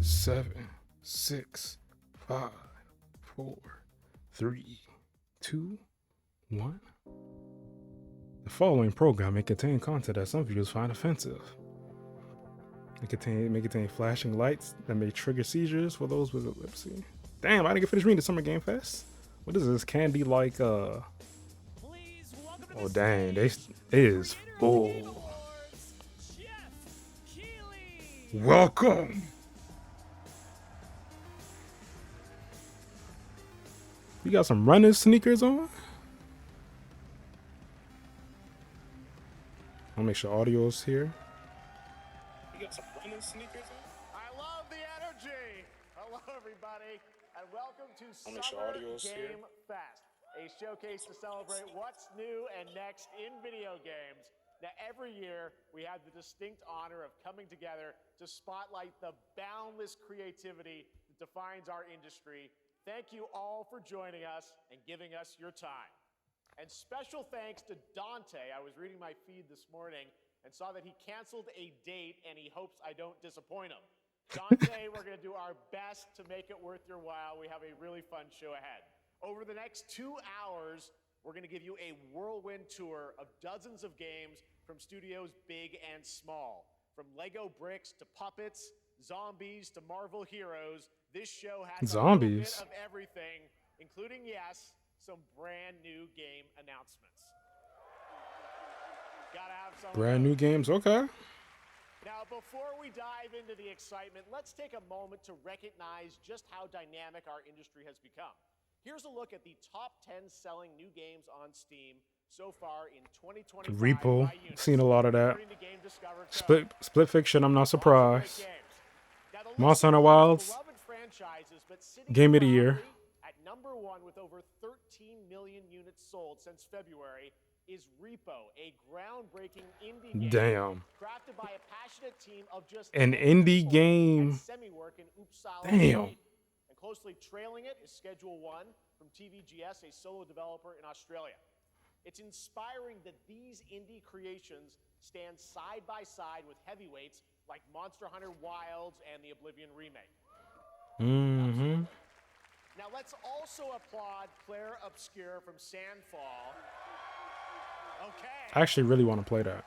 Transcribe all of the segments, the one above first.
7, 6, 5, 4, 3, 2, 1. The following program may contain content that some viewers find offensive. It may contain flashing lights that may trigger seizures for those with epilepsy. Damn, I didn't get finished reading the Summer Game Fest. What is this? Candy like oh dang, it is full. Welcome. You got some running sneakers on? I'll make sure audio's here. You got some running sneakers on? I love the energy. Hello, everybody, and welcome to I'll make sure Summer audio's Game here. Fest, a showcase to celebrate what's new and next in video games. Now, every year, we have the distinct honor of coming together to spotlight the boundless creativity that defines our industry. Thank you all for joining us and giving us your time. And special thanks to Dante. I was reading my feed this morning and saw that he canceled a date and he hopes I don't disappoint him. Dante, we're going to do our best to make it worth your while. We have a really fun show ahead. Over the next 2 hours, we're going to give you a whirlwind tour of dozens of games from studios big and small. From Lego bricks to puppets, zombies to Marvel heroes, this show has Zombies. a little bit of everything, including, yes, some brand new game announcements. Gotta have some Brand new games, okay. Now, before we dive into the excitement, let's take a moment to recognize just how dynamic our industry has become. Here's a look at the top 10 selling new games on Steam so far in 2025. Repo, seen a lot of that. according to Game Discover Code. Split Fiction, I'm not Lots of surprised. great games. Now, the list Monster of Hunter the most Wilds, beloved franchises, but sitting Game of the Year. proudly at #1 with over 13 million units sold since February is Repo, a groundbreaking indie game Damn. crafted by a passionate team of just An 10 indie people game. at Semi-Work in Uppsala, Damn. Sweden. And closely trailing it is Schedule 1 from TVGS, a solo developer in Australia. It's inspiring that these indie creations stand side by side with heavyweights like Monster Hunter Wilds and the Oblivion remake. Mm-hmm. Now let's also applaud Claire Obscure from Sandfall. Okay. I actually really want to play that.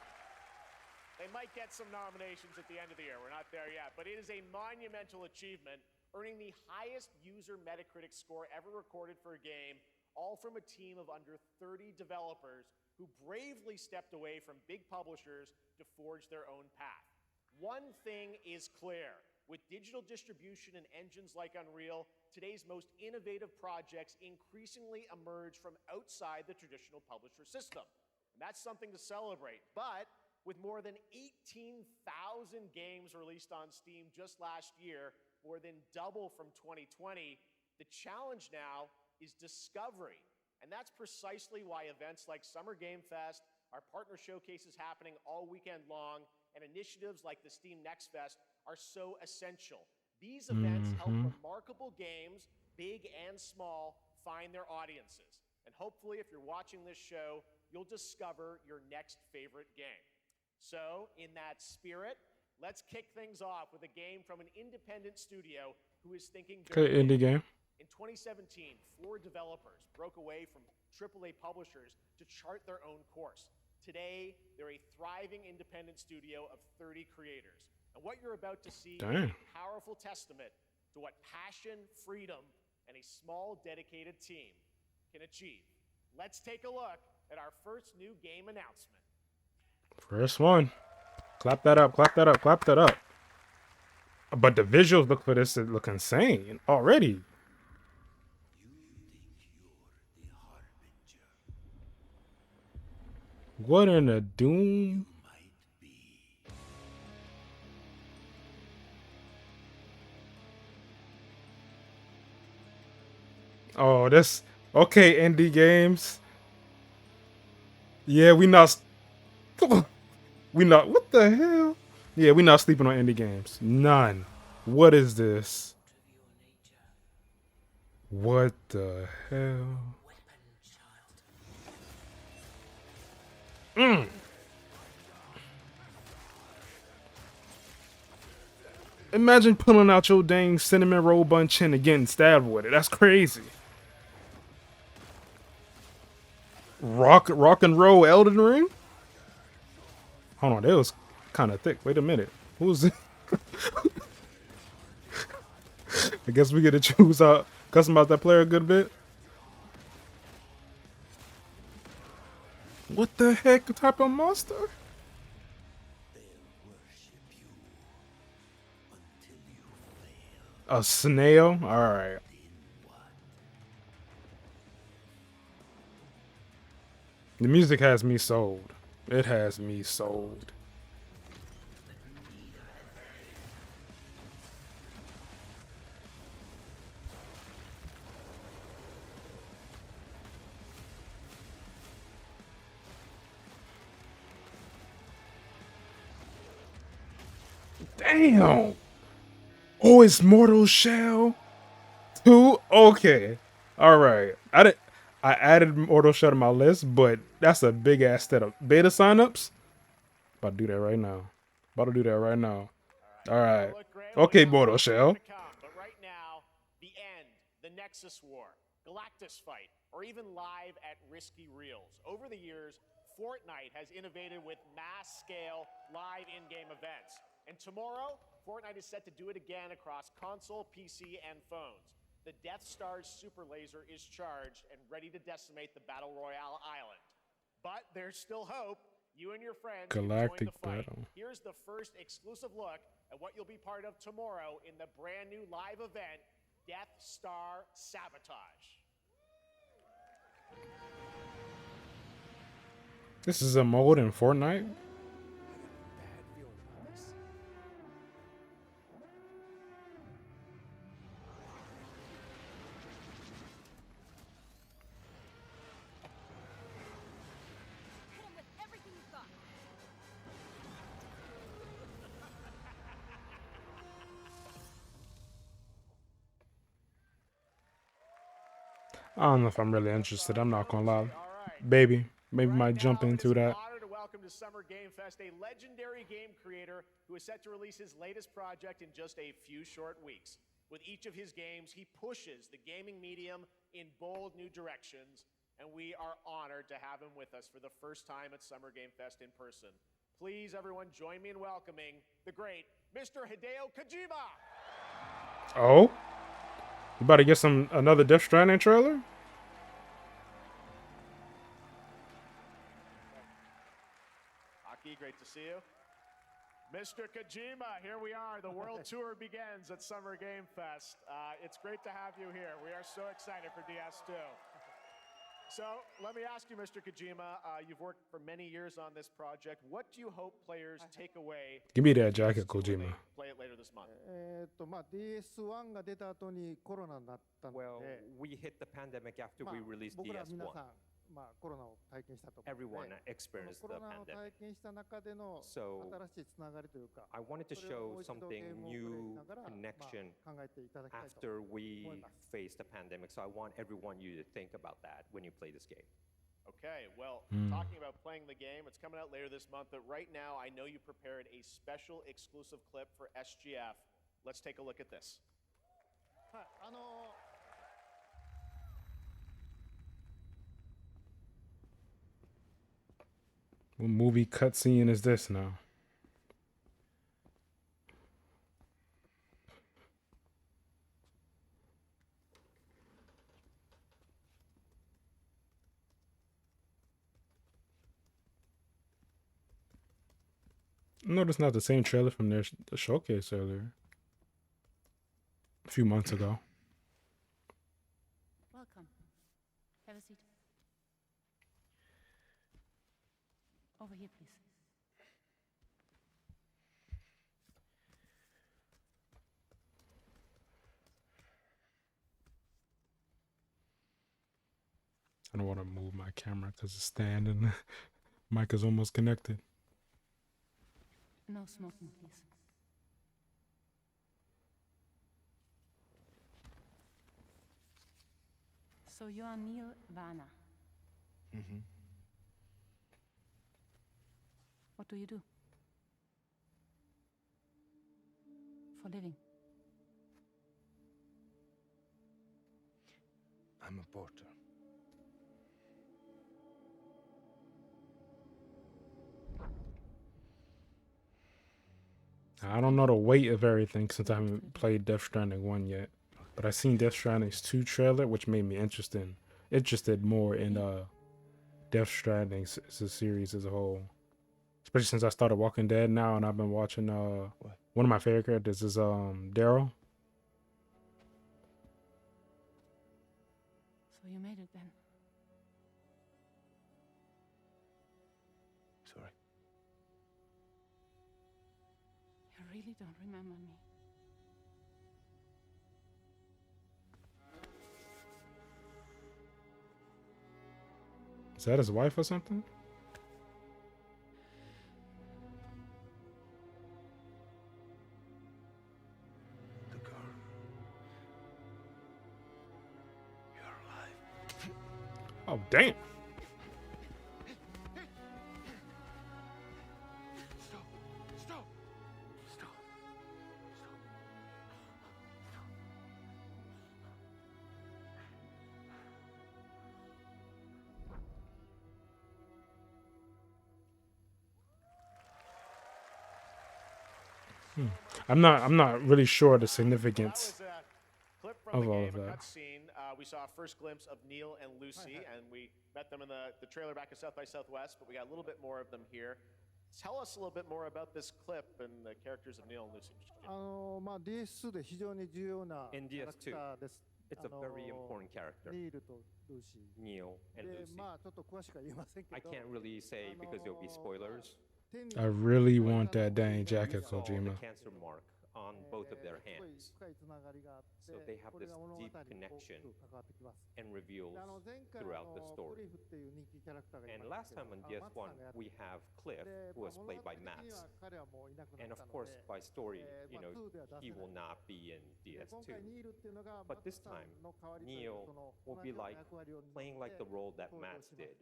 They might get some nominations at the end of the year. We're not there yet, but it is a monumental achievement, earning the highest user Metacritic score ever recorded for a game, all from a team of under 30 developers who bravely stepped away from big publishers to forge their own path. One thing is clear. With digital distribution and engines like Unreal, today's most innovative projects increasingly emerge from outside the traditional publisher system. And that's something to celebrate. But with more than 18,000 games released on Steam just last year, more than double from 2020, the challenge now is discovery. And that's precisely why events like Summer Game Fest, our partner showcases happening all weekend long, and initiatives like the Steam Next Fest are so essential. These events help remarkable games, big and small, find their audiences. And hopefully, if you're watching this show, you'll discover your next favorite game. So, in that spirit, let's kick things off with a game from an independent studio who is thinking big. Okay, indie game. In 2017, 4 developers broke away from AAA publishers to chart their own course. Today, they're a thriving independent studio of 30 creators. And what you're about to see is a powerful testament to what passion, freedom, and a small, dedicated team can achieve. Let's take a look at our first new game announcement. First one. Clap that up, clap that up, clap that up. But the visuals look for this to look insane already. What in the doom? Oh, this okay, indie games. Yeah, we not what the hell? Yeah, we not sleeping on indie games. None. What is this? What the hell? Imagine pulling out your dang cinnamon roll bun chin and getting stabbed with it. That's crazy. Rock and roll Elden Ring? Hold on, that was kind of thick. Wait a minute. Who's this? I guess we get to choose customize that player a good bit. What the heck type of monster? A snail? Alright. The music has me sold. It has me sold. Damn! Oh, it's Mortal Shell 2? Okay. Alright. I added Mortal Shell to my list, but that's a big ass set of beta signups. About to do that right now. Alright. Okay, Mortal Shell. But right now, the end, the Nexus War, Galactus fight, or even live at Risky Reels. Over the years, Fortnite has innovated with mass-scale live in-game events. And tomorrow, Fortnite is set to do it again across console, PC, and phones. The Death Star's super laser is charged and ready to decimate the Battle Royale island. But there's still hope. You and your friends Galactic can join the fight. battle. Here's the first exclusive look at what you'll be part of tomorrow in the brand new live event, Death Star Sabotage. This is a mode in Fortnite? I don't know if I'm really interested. I'm not gonna lie. Maybe might jump into that. Honor to welcome to Summer Game Fest a legendary game creator who is set to release his latest project in just a few short weeks. With each of his games, he pushes the gaming medium in bold new directions, and we are honored to have him with us for the first time at Summer Game Fest in person. Please, everyone, join me in welcoming the great Mr. Hideo Kojima. Oh? You about to get another Death Stranding trailer? Aki, great to see you. Mr. Kojima, here we are. The world tour begins at Summer Game Fest. It's great to have you here. We are so excited for DS2. So let me ask you, Mr. Kojima, you've worked for many years on this project. What do you hope players take away? Give me that jacket, Kojima. Play it later this month. DS1 が出た後にコロナになったので、 Well, we hit the pandemic after we released 僕ら皆 DS1. さん、コロナを体験したと思うので、 Everyone experienced コ the ロナを pandemic. 体験した中での So, 新しいつながりというか、 I wanted to それをも show う一度 something ゲームをプレイし new ながら、 connection 考えていただきたいと after we 思います。 faced the pandemic. So I want everyone you to think about that when you play this game. Okay, well, talking about playing the game, it's coming out later this month, but right now I know you prepared a special exclusive clip for SGF. Let's take a look at this. はい、What movie cutscene is this now? No, that's not the same trailer from the showcase earlier. A few months ago. Welcome. Have a seat. Over here, please. I don't want to move my camera because it's standing. The mic is almost connected. No smoking, please. So you are Neil Vana. Mm-hmm. What do you do? for living? I'm a porter. I don't know the weight of everything since I haven't played Death Stranding 1 yet. But I seen Death Stranding's 2 trailer, which made me interested more in Death Stranding as a series as a whole. Especially since I started Walking Dead now and I've been watching one of my favorite characters is Daryl. So you made it then. Sorry. You really don't remember me. Is that his wife or something? The girl. You're alive. Oh, damn. Stop. Stop. Stop. I'm not really sure the That significance was a clip from of the all game, of a that. cutscene. We saw a first glimpse of Neil and Lucy, and we met them in the trailer back at South by Southwest, but we got a little bit more of them here. Tell us a little bit more about this clip and the characters of Neil and Lucy. DS2 で非常に重要な In キャラク DS2, ターです。 It's a very important character, ニールとルーシー。 Nioh and で、 Lucy. まあちょっと詳しくは言えませんけ I ど。 can't really say because there'll be spoilers. 手に I really want that dang You jacket, saw the Kojima. cancer mark on both of their すごい hands 深いつながりがあって So they have これ this が物語に deep 大き connection く関わってきます。 and reveals で前回 throughout the ク story. リフっていう人気キャラクターがい And ま last したけ time ど on マッツさ DS1, んがやって we have Cliff, で who was 物 played 語 by 的に Max. は彼はもういなくな And っ of たの course, で by story, you know, 2では出 he せ will ない not be in で今 DS2. 回ニールっていうのが But マッツ this さ time, んの代わりという Nioh その will 同 be じような like 役割を担って playing like the role that 登場 Max します did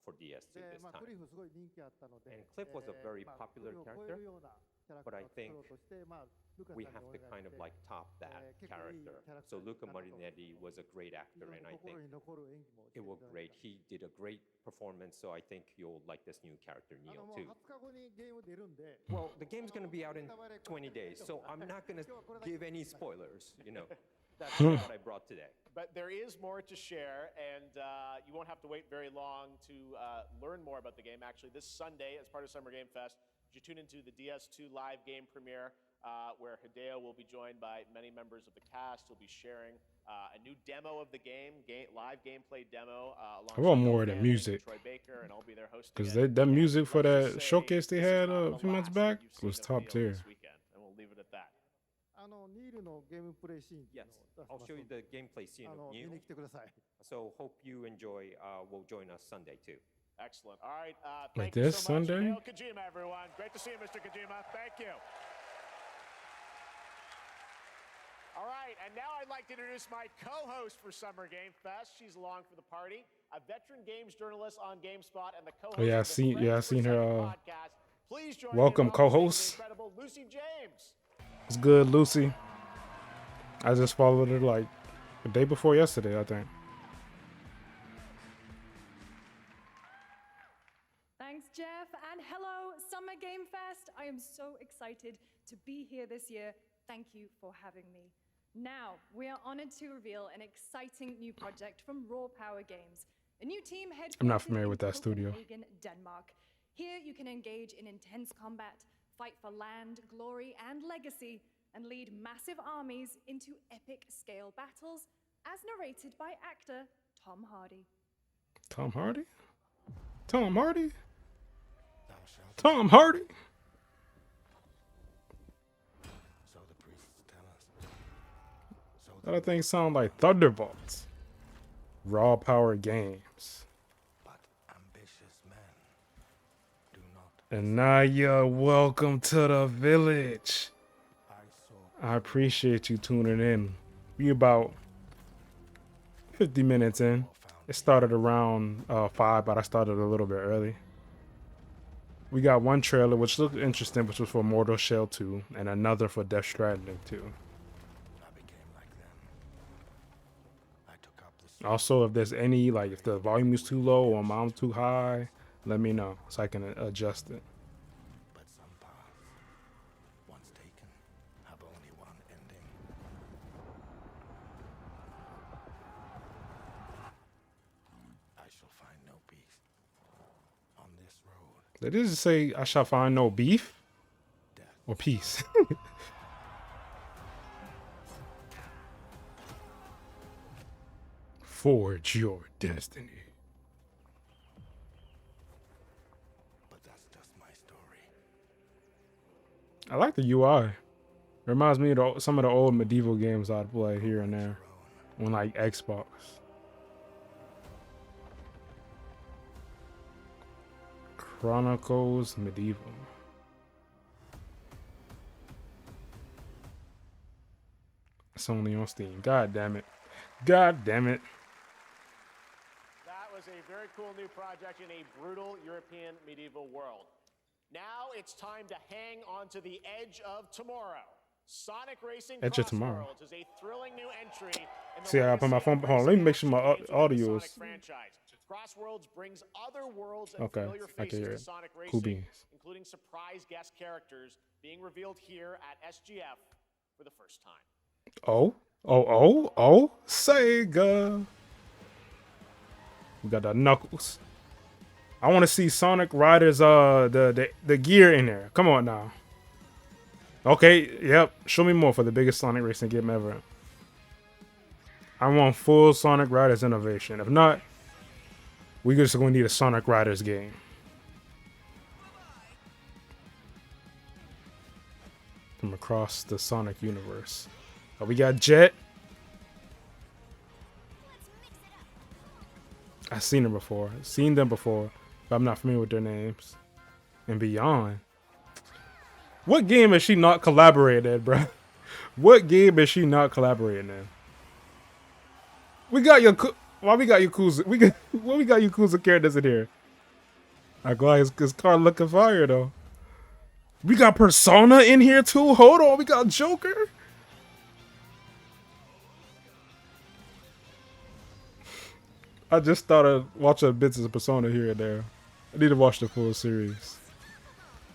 for DS2 で this まあ、ク time. リフすごい人気あったので、 And Cliff was a very まあ popular クリフを超えるようなキャラク but タ I ーを作ろう think として、まあ、ルカさん We に have お to 願い kind し of て like top that 結構いい character. キャラクタ So ーに Luca なったと思います Marinetti was a great 非 actor, 常に and I 心 think に残る演技もして it い was ただ great. き He did a great performance, so I think you'll like this new character, ました Nioh, もう too. 20日後にゲーム出るんで Well, the game's going to be out in 20 days, so I'm not going to give any spoilers, you know. That's what I brought today. But there is more to share, and you won't have to wait very long to learn more about the game. Actually, this Sunday, as part of Summer Game Fest, you tune into the DS2 live game premiere, where Hideo will be joined by many members of the cast. He'll be sharing a new demo of the game, live gameplay demo. I want more of the music. Troy Baker, and I'll be there hosting Because it. that music for Let's just that say showcase they this is had not a the few months last that back you've was seen of top Nioh tier. this weekend, and we'll leave it at that. ニールのゲームプレイシーンっていう Yes, のを出し I'll ます show you ので the gameplay scene 見 of に Nioh. 来てください So hope you enjoy. Will join us Sunday too. Excellent. All right. Wait, Thank you this so much, Sunday? Hideo Kojima, everyone. Great to see you, Mr. Kojima. Thank you. All right, and now I'd like to introduce my co-host for Summer Game Fest. She's along for the party, a veteran games journalist on GameSpot and the co-host Oh, yeah, of the I Friends seen for her, Second podcast. Please join welcome me in welcoming co-host. the incredible Lucy James. It's good, Lucy. I just followed her like the day before yesterday, I think. Thanks, Jeff, and hello, Summer Game Fest. I am so excited to be here this year. Thank you for having me. Now, we are honored to reveal an exciting new project from Raw Power Games, a new team headquartered I'm not familiar in with that studio. Copenhagen, Denmark. Here, you can engage in intense combat, fight for land, glory, and legacy, and lead massive armies into epic scale battles, as narrated by actor Tom Hardy. Tom Hardy? Tom Hardy? Thou shalt. Tom Hardy? So the priests tell us. So That other thing sound like Thunderbolts. Raw Power Games. but ambitious men do not. And Naya, welcome to the village. I saw I appreciate you tuning in. We about 50 minutes in. or found It started around 5, but I started a little bit early. We got one trailer which looked interesting, which was for Mortal Shell 2, and another for Death Stranding 2. I became like them. I took up the Also, if there's any, like, if the volume is too low or amount too high, let me know so I can adjust it. but some paths, once taken, have only one ending. I shall find no peace on this road. Did it just say I shall find no beef Death. or peace? Forge your destiny. But that's just my story. I like the UI. Reminds me of some of the old medieval games I'd play here and there on like Xbox. Chronicles Medieval. It's only on Steam. God damn it. God damn it. That was a very cool new project in a brutal European medieval world. Now it's time to hang on to the edge of tomorrow. Sonic Racing Edge of Tomorrow. CrossWorlds is a thrilling new entry in the See, I put my phone. Hold on, let me make sure my audio is. CrossWorlds brings other worlds and Okay, familiar I can faces hear to it. Sonic Racing, Cool beans. including surprise guest characters being revealed here at SGF for the first time. Oh, Sega. We got the Knuckles. I want to see Sonic Riders the gear in there. Come on now. Okay, yep. Show me more for the biggest Sonic racing game ever. I want full Sonic Riders innovation. If not, we're just going to need a Sonic Riders game. From across the Sonic universe. Oh, we got Jet. I've seen them before. But I'm not familiar with their names. And Beyond. What game is she not collaborating in, bro? What game is she not collaborating in? We got why we got Yakuza? We got Yakuza characters in here. I glad his car looking fire though. We got Persona in here too. Hold on, we got Joker. I just started watching bits of Persona here and there. I need to watch the full series.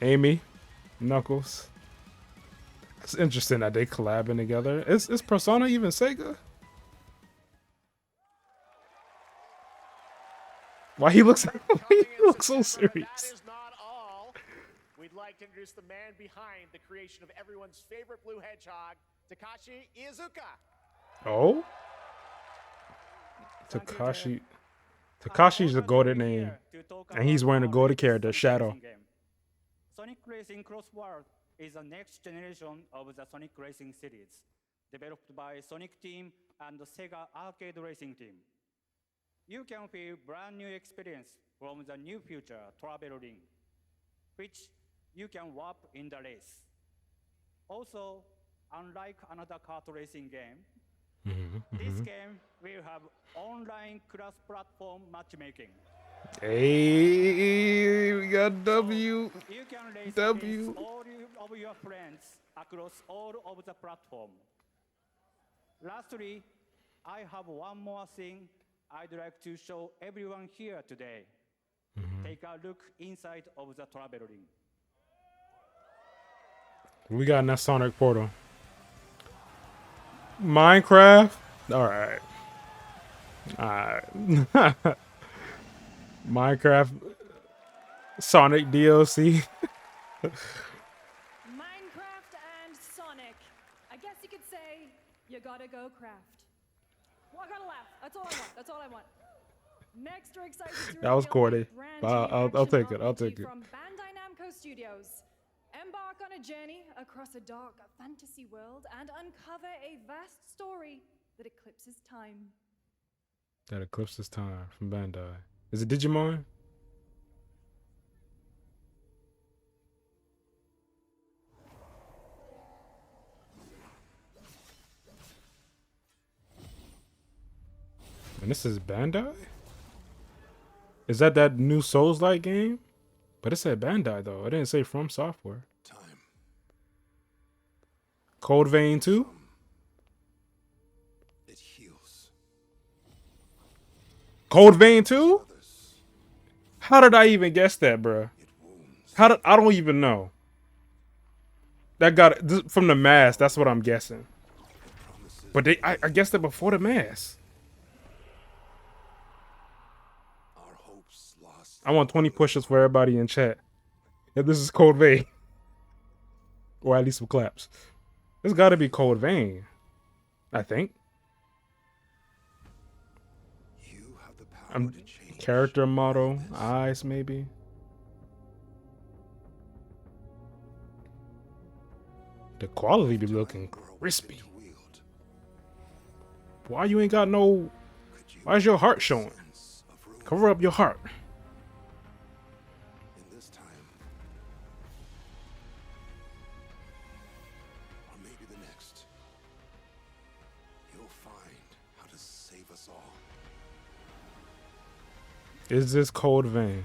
Amy, Knuckles. It's interesting that they collabing together. Is Persona even Sega? Why he looks so serious? That is not all. We'd like to introduce the man behind the creation of everyone's favorite blue hedgehog, Takashi Iizuka. Oh? Takashi's a golden name. And he's wearing a golden character, Shadow. Sonic Racing CrossWorlds is the next generation of the Sonic Racing series, developed by Sonic Team and the Sega Arcade Racing Team. You can feel brand new experience from the new future travel ring, which you can warp in the race. Also, unlike another kart racing game, this game will have online cross-platform matchmaking. Hey, we got W. So you can race W. against all of your friends across all of the platform. Lastly, I have one more thing I'd like to show everyone here today. Take a look inside of the travel ring. We got in that Sonic Portal. Minecraft? Alright. Minecraft Sonic DLC. Minecraft and Sonic. I guess you could say you gotta go craft. Well, I gotta laugh. That's all I want. That's all I want. Next, we're excited to That was reveal corny, a brand but new I'll action take it, I'll RPG take it. From Bandai Namco Studios. Embark on a journey across a dark fantasy world and uncover a vast story that eclipses time. That eclipses time from Bandai. Is it Digimon? And this is Bandai? Is that new Souls-like game? But it said Bandai though. It didn't say From Software. Time. Code Vein 2? It heals. Code Vein 2? Others, How did I even guess that, bruh? it wounds. How did I don't even know. That got it from the mask. That's what I'm guessing. Promises But I guessed it before the mask. our hopes lost. I want 20 pushes for everybody in chat. If this is Code Vein. Or at least some claps. It's got to be Code Vein. I think. You have the power to change. Character model. Eyes, maybe. The quality be looking crispy. Wield. Why you ain't got no... Could you Why is your heart showing? sense of ruin Cover up your heart. in this time? Or maybe the next. You'll find how to save us all. Is this Code Vein?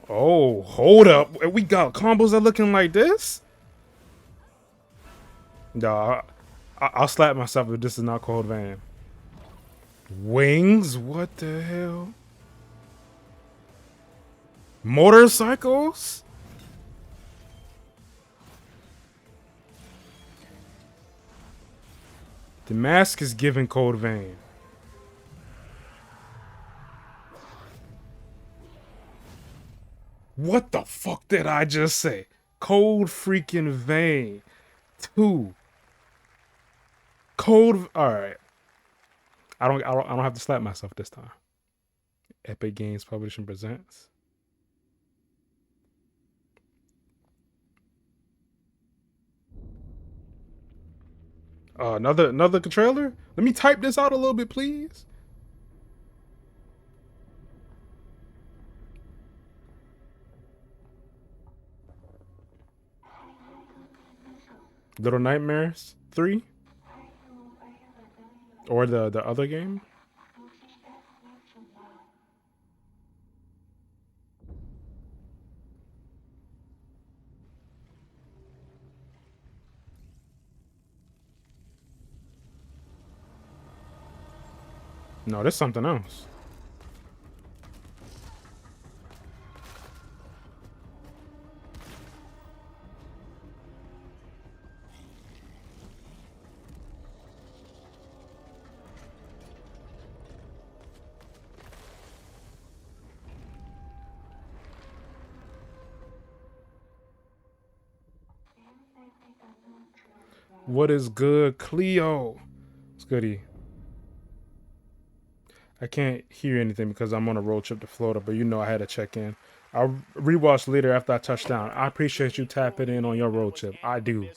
Oh, hold up. We got combos that looking like this? Nah, I'll slap myself if this is not Code Vein. Wings? What the hell? Motorcycles? The mask is giving Code Vein. What the fuck did I just say? Code freaking Vein 2. Code. All right. I don't have to slap myself this time. Epic Games Publishing presents. Another trailer. Let me type this out a little bit, please. Little Nightmares 3? Or the other game? No, there's something else. What is good, Cleo? It's goody. I can't hear anything because I'm on a road trip to Florida, but you know I had to check in. I'll rewatch later after I touch down. I appreciate you tapping in on your road trip. I do.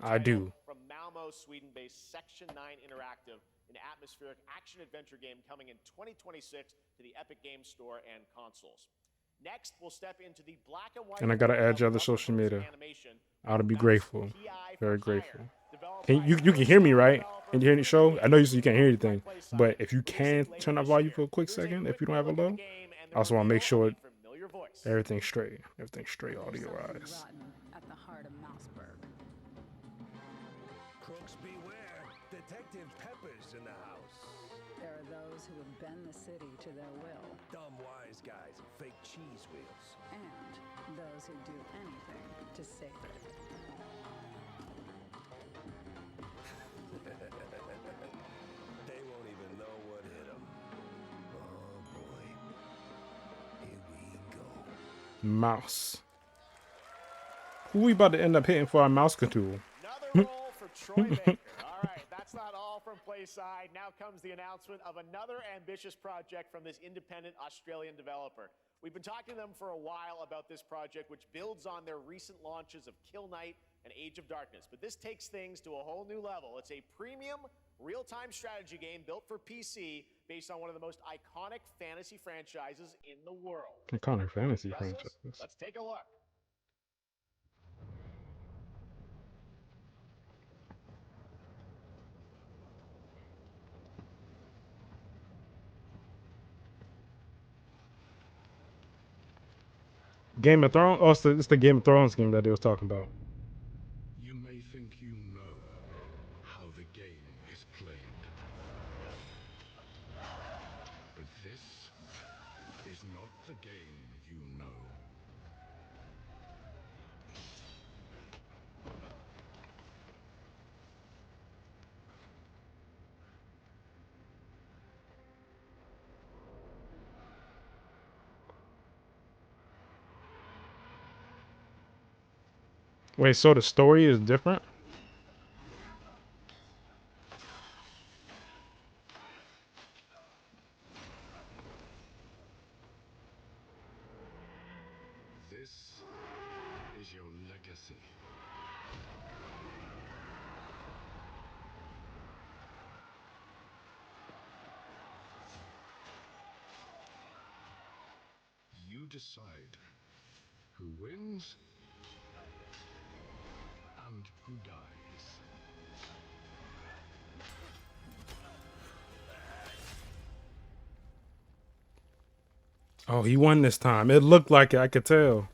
I do. From Malmo, Sweden-based Section 9 Interactive, an atmospheric action-adventure game coming in 2026 to the Epic Games Store and consoles. Next, we'll step into the black and white. And I gotta add your other social media. I would be grateful. Very grateful. You can hear me, right? Can you hear the show? I know you can't hear anything, but if you can turn up volume for a quick second, if you don't have it low, I also want to make sure everything's straight. Everything's straight audio-wise. At the heart of Mouseburg. Crooks beware. Detective Pepper's in the house. There are those who would bend the city to their will, Dumb wise guys and fake cheese wheels. and those who do anything to save it. They won't even know what hit them. Oh boy. Here we go. Mouse. Who we about to end up hitting for our mouse control? Another roll for Troy Baker. All right, that's not all from Playside. Now comes the announcement of another ambitious project from this independent Australian developer. We've been talking to them for a while about this project, which builds on their recent launches of Kill Knight and Age of Darkness. But this takes things to a whole new level. It's a premium, real-time strategy game built for PC based on one of the most iconic fantasy franchises in the world. Iconic fantasy Restless? franchises. Let's take a look. Game of Thrones? Oh, it's the Game of Thrones game that they was talking about. You may think you know how the game is played, but this is not the game you know. Wait, so the story is different? This is your legacy. You decide who wins and who dies. Oh, he won this time. It looked like it, I could tell.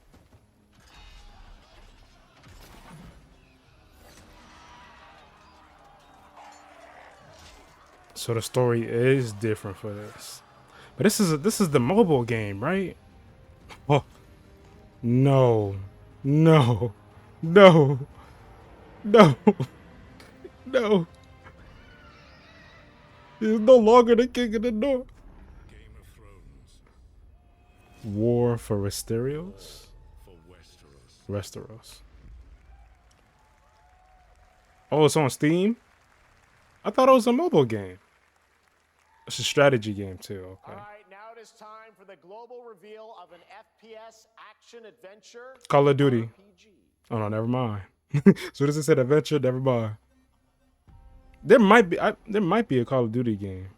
So the story is different for this. But this is the mobile game, right? Oh. No. No. No. No. No. He's no longer the king of the north. Game of Thrones. War for Westeros? For Westeros. Westeros. Oh, it's on Steam? I thought it was a mobile game. It's a strategy game too, okay. All right, now it is time for the global reveal of an FPS action adventure. Call of Duty. RPG. Oh no, never mind. So this is said adventure, never mind. There might be a Call of Duty game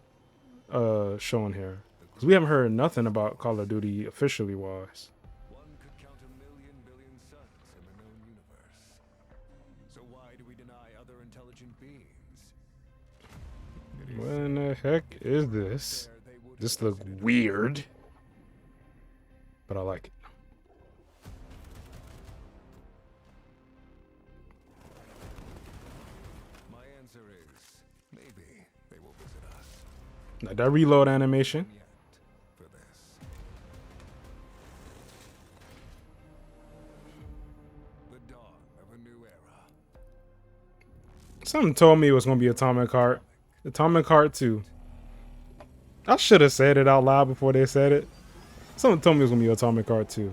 shown here. Because we haven't heard nothing about Call of Duty officially wise. One could count 1,000,000,000,000 suns in the known universe. So why do we deny other intelligent beings? What in the heck is this? This looks weird. But I like it. My answer is maybe they will visit us. Now that reload animation. Yet for this. The dawn of a new era. Something told me it was gonna be Atomic Heart. Atomic Heart 2. I should have said it out loud before they said it. Someone told me it was gonna be Atomic Heart 2.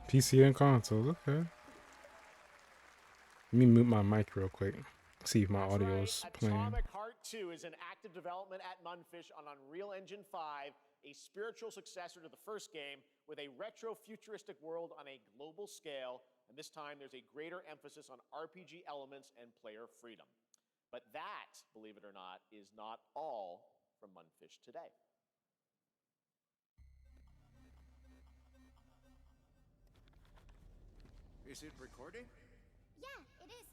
PC and consoles, okay. Let me mute my mic real quick. See if my audio is playing. Atomic Heart 2 is in active development at Munfish on Unreal Engine 5, a spiritual successor to the first game with a retro-futuristic world on a global scale, and this time there's a greater emphasis on RPG elements and player freedom. But that, believe it or not, is not all from Munfish today. Is it recording? Yeah, it is.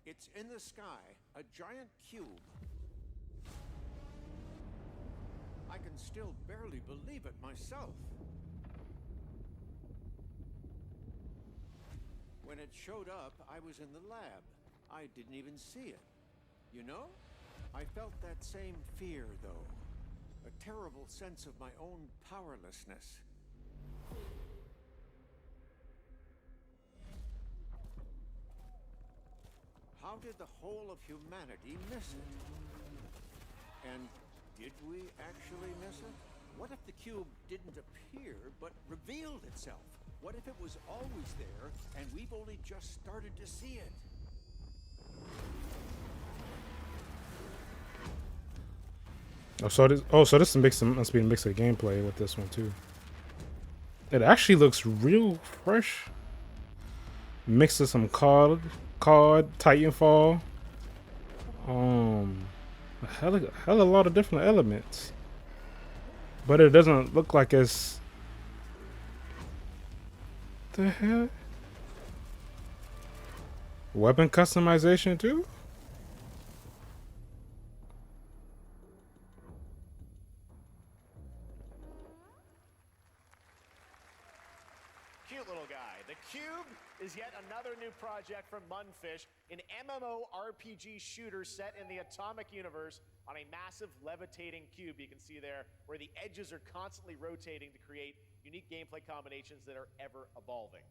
It's in the sky, a giant cube. I can still barely believe it myself. When it showed up, I was in the lab. I didn't even see it. You know? I felt that same fear, though. A terrible sense of my own powerlessness. How did the whole of humanity miss it? And did we actually miss it? What if the cube didn't appear, but revealed itself? What if it was always there, and we've only just started to see it? So this must be a mix of gameplay with this one too. It actually looks real fresh. Mix of some COD, Titanfall. A hell of a lot of different elements. But it doesn't look like it's... The hell? Weapon customization too? Cute little guy. The Cube is yet another new project from Munfish, an MMORPG shooter set in the Atomic Universe on a massive levitating cube you can see there, where the edges are constantly rotating to create unique gameplay combinations that are ever evolving.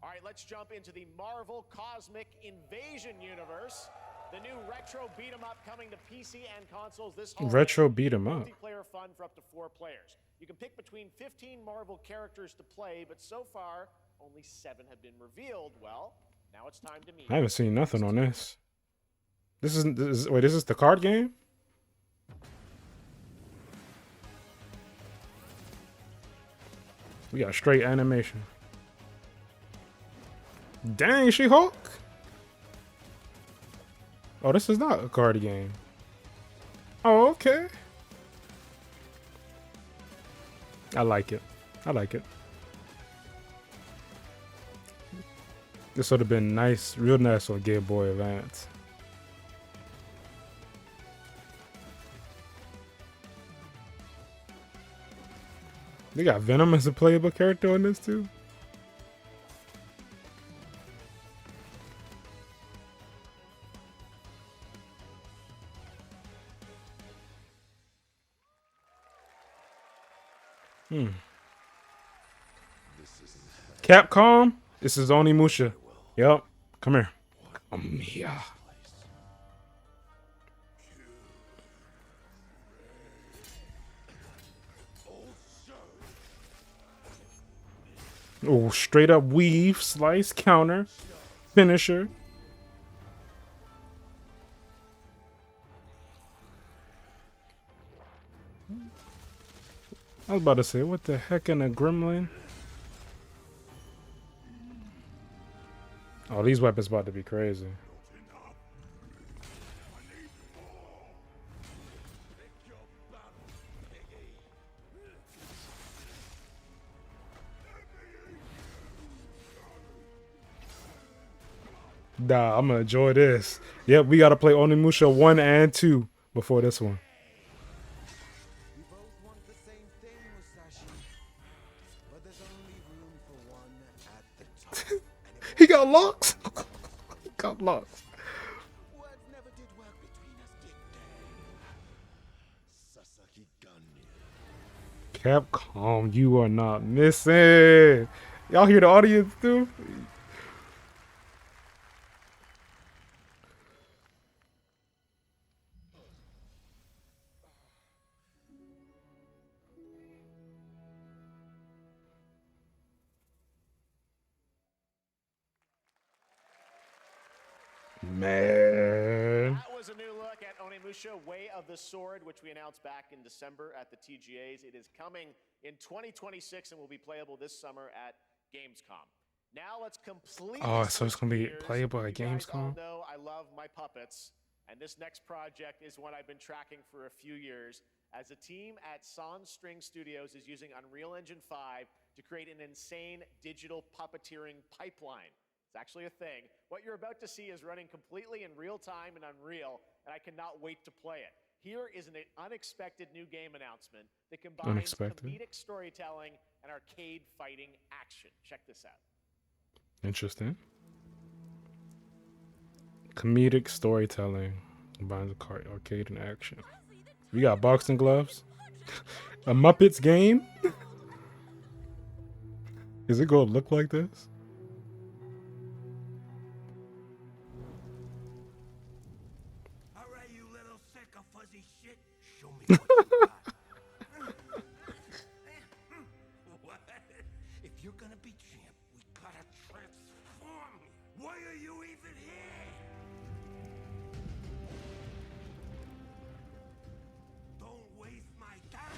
All right, let's jump into the Marvel Cosmic Invasion universe. The new retro beat 'em up coming to PC and consoles this holiday. Retro beat 'em up. Multiplayer fun for up to 4 players. You can pick between 15 Marvel characters to play, but so far only 7 have been revealed. Well, now it's time to meet. I haven't seen nothing on this. This is the card game? We got straight animation. Dang, She-Hulk? Oh, this is not a card game. Oh, okay. I like it. I like it. This would have been nice, real nice on Game Boy Advance. They got Venom as a playable character on this too. Capcom? This is Onimusha. Yep. Come here. Come here. Oh, straight up weave, slice, counter, finisher. I was about to say, what the heck in a gremlin? Oh, these weapons about to be crazy. Nah, I'm gonna enjoy this. Yep, we gotta play Onimusha 1 and 2 before this one. We both want the same thing, Musashi. But there's only room for one at the top. He got locks? He got locks. Words never did work between us, did they? Sasaki Gunny. Capcom, you are not missing. Y'all hear the audience too? Man. That was a new look at Onimusha Way of the Sword, which we announced back in December at the TGAs. It is coming in 2026 and will be playable this summer at Gamescom. Now let's completely... Oh, so it's gonna be gears. playable at You guys all Gamescom? know I love my puppets, and this next project is one I've been tracking for a few years, as a team at Sans String Studios is using Unreal Engine 5 to create an insane digital puppeteering pipeline. It's actually a thing. What you're about to see is running completely in real time in Unreal, and I cannot wait to play it. Here is an unexpected new game announcement that combines comedic storytelling and arcade fighting action. Check this out. Interesting. Comedic storytelling combines arcade and action. We got boxing gloves. A Muppets game? Is it gonna look like this? Alright, you little sick of fuzzy shit. Show me what you got. What? If you're gonna be champ, we gotta transform you. Why are you even here? Don't waste my time.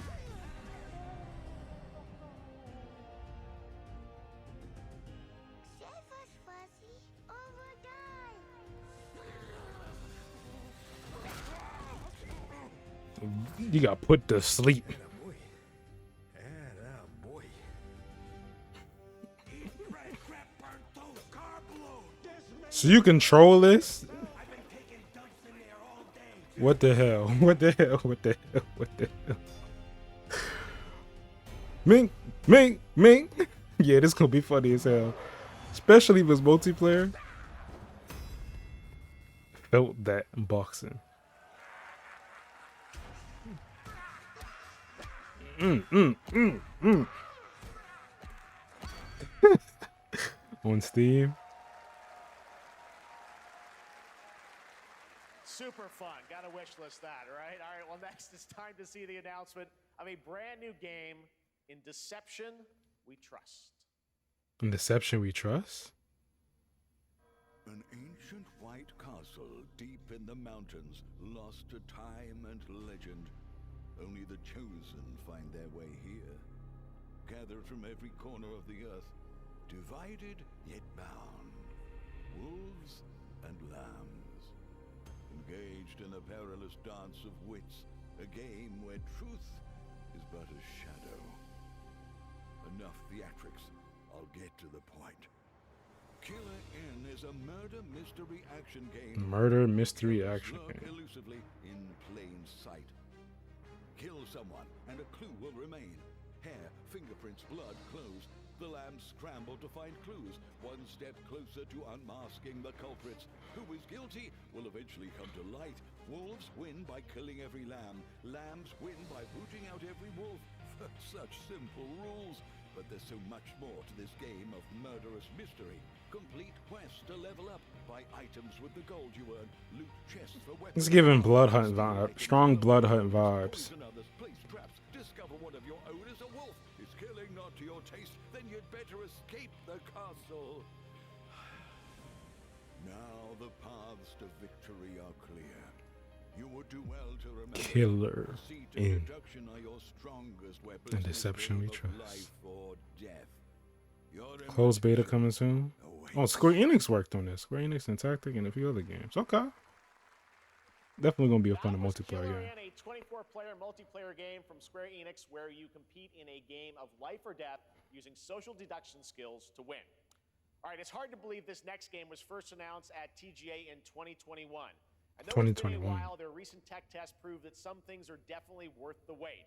Save us, Fuzzy, or we'll die. You got put to sleep. Boy. So you control this? What the hell? What the hell? What the hell? What the hell? Mink! Mink! Mink! Yeah, this gonna be funny as hell. Especially if it's multiplayer. Felt that in boxing. On Steam. Super fun. Gotta wish list that, right? All right, well, next it's time to see the announcement of a brand new game in Deception We Trust. In Deception We Trust? An ancient white castle deep in the mountains, lost to time and legend. Only the chosen find their way here. Gathered from every corner of the earth, divided yet bound. Wolves and lambs. Engaged in a perilous dance of wits, a game where truth is but a shadow. Enough theatrics, I'll get to the point. Killer N is a murder mystery action game. Murder mystery action Lurk game. elusively in plain sight. Kill someone, and a clue will remain. Hair, fingerprints, blood, clothes. The lambs scramble to find clues, one step closer to unmasking the culprits. Who is guilty will eventually come to light. Wolves win by killing every lamb. Lambs win by rooting out every wolf. Such simple rules. But there's so much more to this game of murderous mystery. Complete quests to level up, buy items with the gold you earn, loot chests for weapons. It's giving Blood Hunt vibe, strong Blood Hunt vibes. Poison others, place traps, discover one of your own is a wolf. Is killing not to your taste? Then you'd better escape the castle. Now the paths to victory are clear. You would do well to remember. Killer Deceit in and deduction are your strongest weapons. and Deception We in the field of Trust. life or death. Your Closed beta coming soon. Oh, Square Enix worked on this. Square Enix and Tactic and a few other games. Okay. Definitely gonna be a fun multiplayer game. Killer N, a 24-player multiplayer game from Square Enix where you compete in a game of life or death using social deduction skills to win. All right, it's hard to believe this next game was first announced at TGA in 2021. I know it's been a while. Their recent tech tests prove that some things are definitely worth the wait.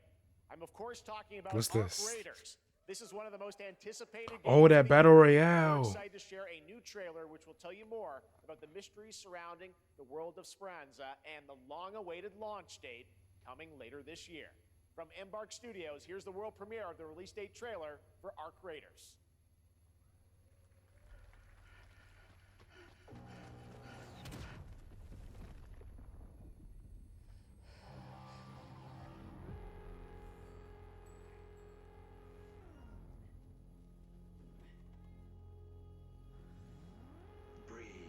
I'm of course talking about What's Arc this? Raiders. This is one of the most anticipated games. Oh, that Battle We're Royale. excited to share a new trailer which will tell you more about the mysteries surrounding the world of Speranza and the long-awaited launch date coming later this year. From Embark Studios, here's the world premiere of the release date trailer for Arc Raiders.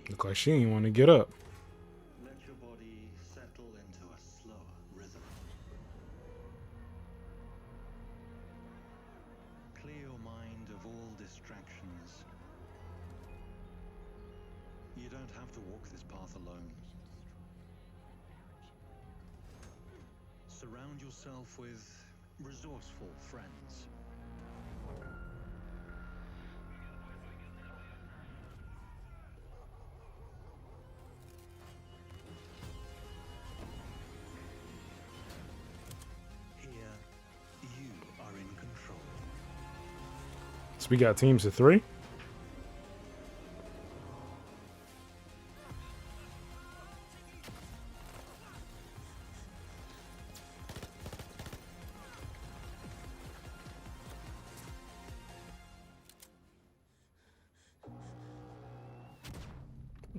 Look like she didn't want to get up. Let your body settle into a slower rhythm. Clear your mind of all distractions. You don't have to walk this path alone. Surround yourself with resourceful friends. So we got teams of 3.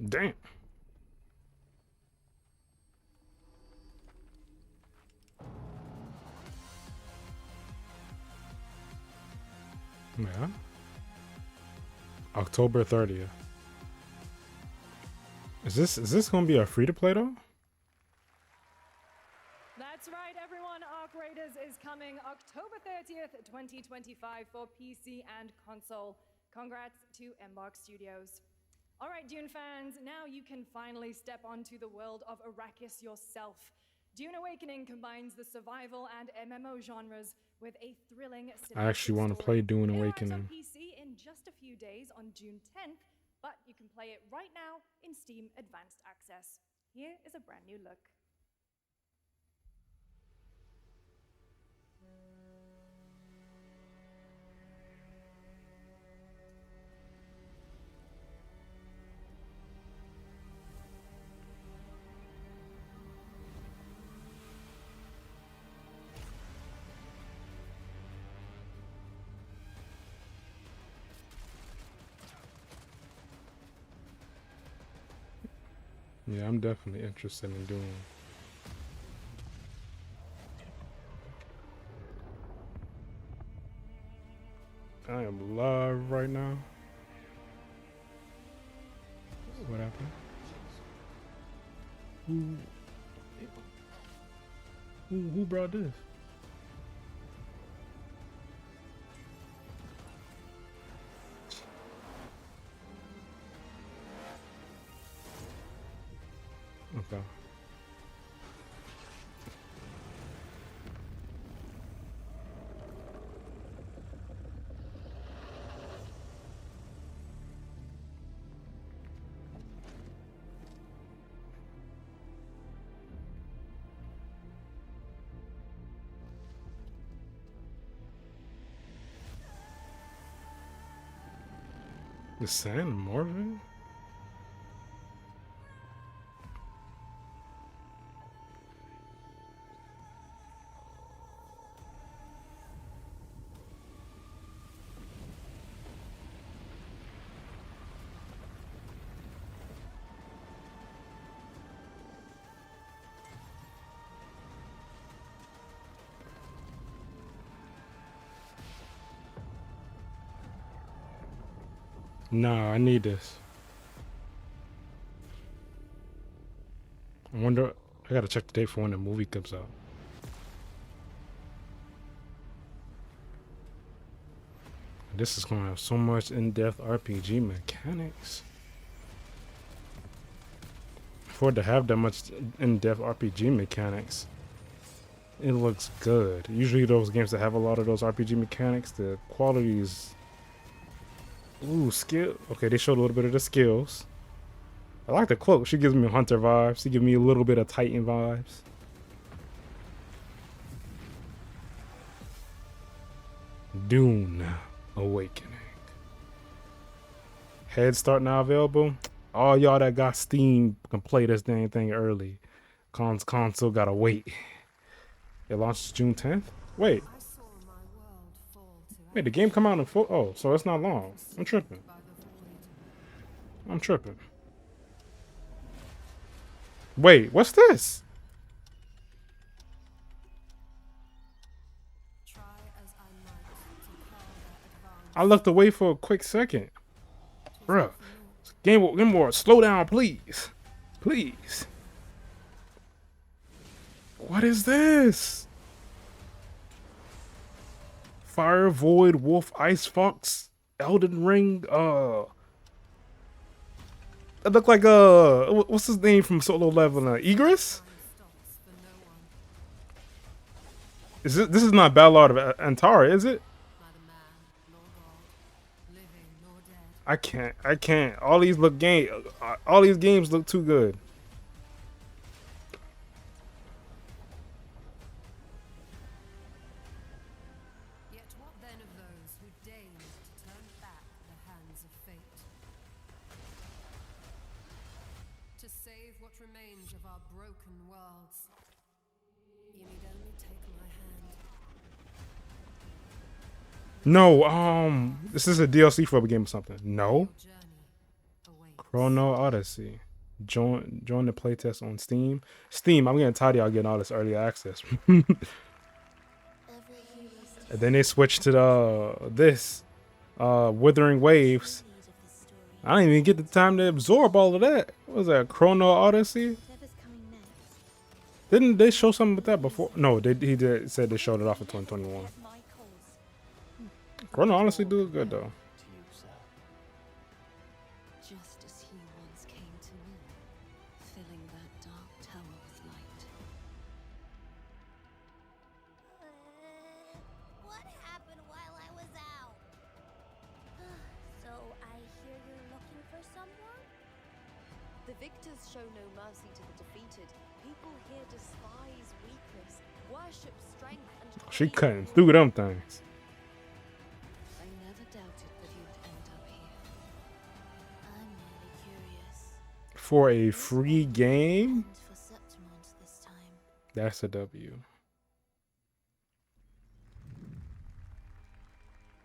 Damn. Yeah. October 30th. Is this gonna be a free to play though? That's right, everyone. Arc Raiders is coming October 30th, 2025 for PC and console. Congrats to Embark Studios. All right, Dune fans, now you can finally step onto the world of Arrakis yourself. Dune Awakening combines the survival and MMO genres with a thrilling cinematic I actually want to play Dune Awakening. on PC in just a few days on June 10th, but you can play it right now in Steam Advanced Access. Here is a brand new look. Yeah, I'm definitely interested in doing. I am live right now. What happened? Who brought this? Okay. The San Marvin? Nah, I need this. I wonder, I gotta check the date for when the movie comes out. This is gonna have so much in-depth RPG mechanics. For it to have that much in-depth RPG mechanics, it looks good. Usually those games that have a lot of those RPG mechanics, the quality is... Ooh, skill. Okay, they showed a little bit of the skills. I like the cloak. She gives me Hunter vibes. She gives me a little bit of Titan vibes. Dune Awakening. Head start now available. All y'all that got Steam can play this dang thing early. Console gotta wait. It launches June 10th? Wait. Wait, the game come out in full? Oh, so it's not long. I'm tripping. I'm tripping. Wait, what's this? I looked away for a quick second. Bruh. Game War, slow down, please. Please. What is this? Fire, Void, Wolf, Ice Fox, Elden Ring, it looked like, what's his name from Solo Leveling? Egress? This is not Ballad of Antara, is it? I can't. All these games look too good. to save what remains of our broken worlds. You need only take my hand. No, this is a DLC for a game or something. No. Chrono Odyssey. Join the playtest on Steam. I'm getting tired of y'all getting all this early access. And then they switched to this Withering Waves. I didn't even get the time to absorb all of that. What was that, Chrono Odyssey? Didn't they show something with that before? No, he said they showed it off in 2021. Chrono honestly do it good though. Just as he once came to me, filling that dark tower with light. What happened while I was out? So I hear you're looking for someone? The victors show no mercy to the defeated. People here despise weakness, worship strength, and She cutting through them things. I never doubted that you'd end up here. I'm really curious. For a free game? For Septimons this time. That's a W.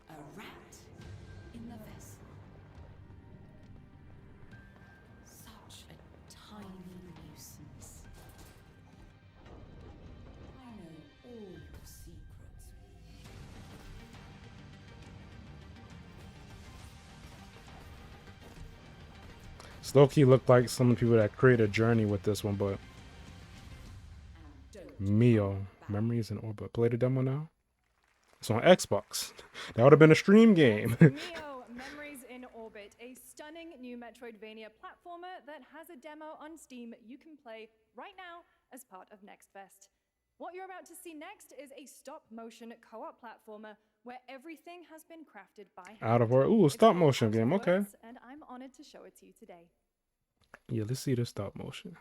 A rat in the vessel. Such a tiny nuisance. I know all your secrets. Slowkey looked like some people that created a journey with this one, but Nioh, Memories in Orbit. Play the demo now? It's on Xbox. That would have been a stream game. Nioh, Memories in Orbit, a stunning new Metroidvania platformer that has a demo on Steam you can play right now as part of Next Fest. What you're about to see next is a stop-motion co-op platformer where everything has been crafted by hand. Out of where? Ooh, a stop motion game. Okay. And I'm honored to show it to you today. Yeah, let's see the stop motion.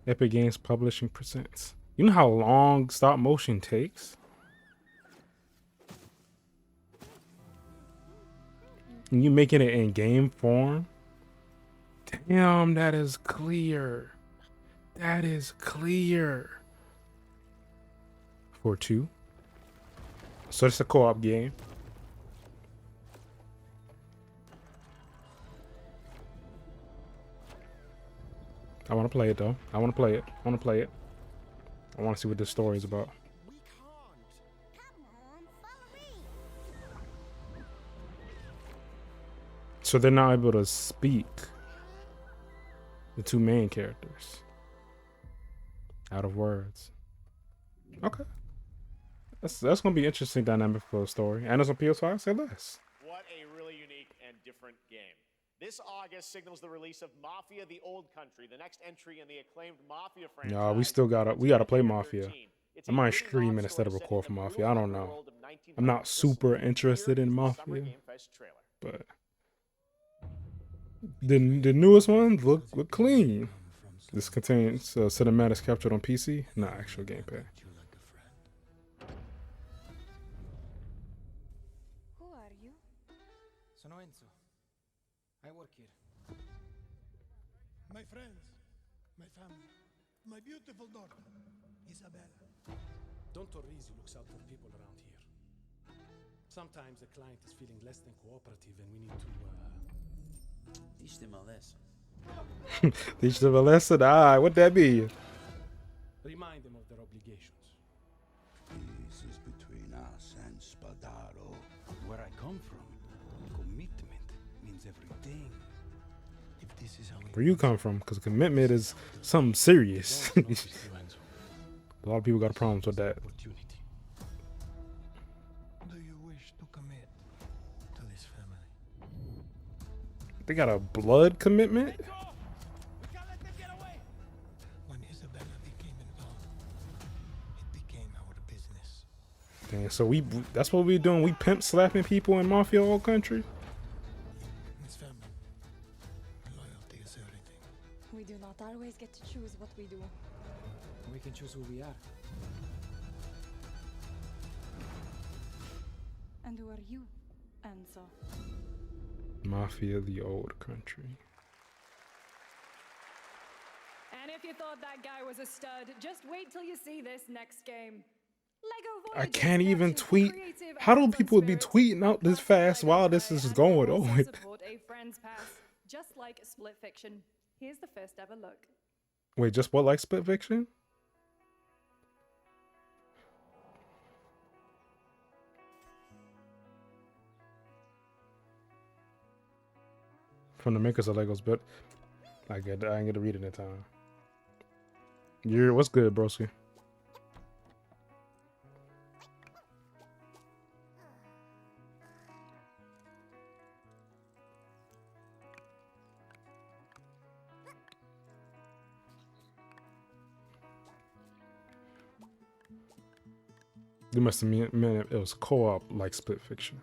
Epic Games Publishing presents. You know how long stop motion takes? And you making it in game form? Damn, that is clear. That is clear. For 2. So it's a co-op game. I want to play it though. I want to play it. I want to play it. I want to see what this story is about. So they're not able to speak. The two main characters. Out of words. Okay. That's gonna be an interesting dynamic for the story. And it's on PS5, say less. What a really unique and different game. This August signals the release of Mafia: The Old Country, the next entry in the acclaimed Mafia franchise. No, we gotta play Mafia. I might stream it instead of record for Mafia. I don't know. I'm not super interested in Mafia, but the newest ones look clean. This contains cinematics captured on PC, not actual gameplay. Who are you? Sono Enzo. I work here. My friends, my family, my beautiful daughter, Isabella. Don Torrisi looks out for people around here. Sometimes the client is feeling less than cooperative and we need to, teach them a lesson. Teach them a lesson? Ah, what'd that be? Remind them of their obligations. This is between us and Spadaro. Where I come from, commitment means everything. If this is how Where you come from? Because commitment is something serious. A lot of people got problems with that. Do you wish to commit to this family? They got a blood commitment? When Isabella became involved, it became our business. Dang, so that's what we doing. We pimp slapping people in Mafia Old Country? This family, loyalty is everything. We do not always get to choose what we do. We can choose who we are. And who are you, Enzo? Mafia: The Old Country. And if you thought that guy was a stud, just wait till you see this next game. Lego I Voyagers can't even captures tweet. creative How do hands-on people be spirit, tweeting out this fast while this is going also on? support a friend's pass, just like Split Fiction. Here's the first ever look. Wait, just what, like Split Fiction? From the makers of Legos, but I ain't get to read it in time. What's good, broski? You must have meant it was co-op like Split Fiction.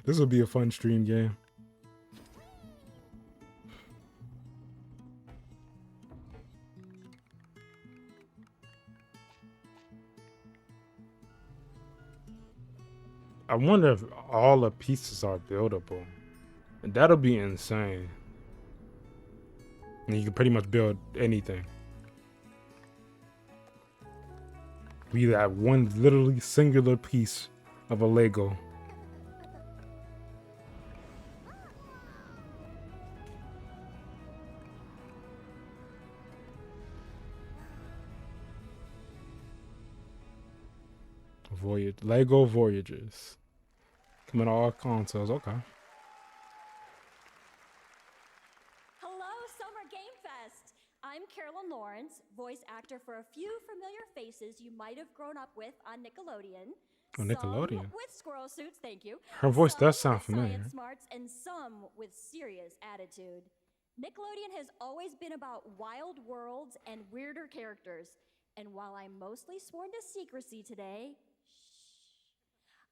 This would be a fun stream game. I wonder if all the pieces are buildable. That'll be insane. And you can pretty much build anything. Be that one literally singular piece of a Lego. Lego Voyagers. Coming to all consoles, okay. Hello, Summer Game Fest! I'm Carolyn Lawrence, voice actor for a few familiar faces you might have grown up with on Nickelodeon. Oh, Nickelodeon. Some with squirrel suits, thank you. Her voice Some does sound with familiar. science smarts, and some with serious attitude. Nickelodeon has always been about wild worlds and weirder characters. And while I'm mostly sworn to secrecy today,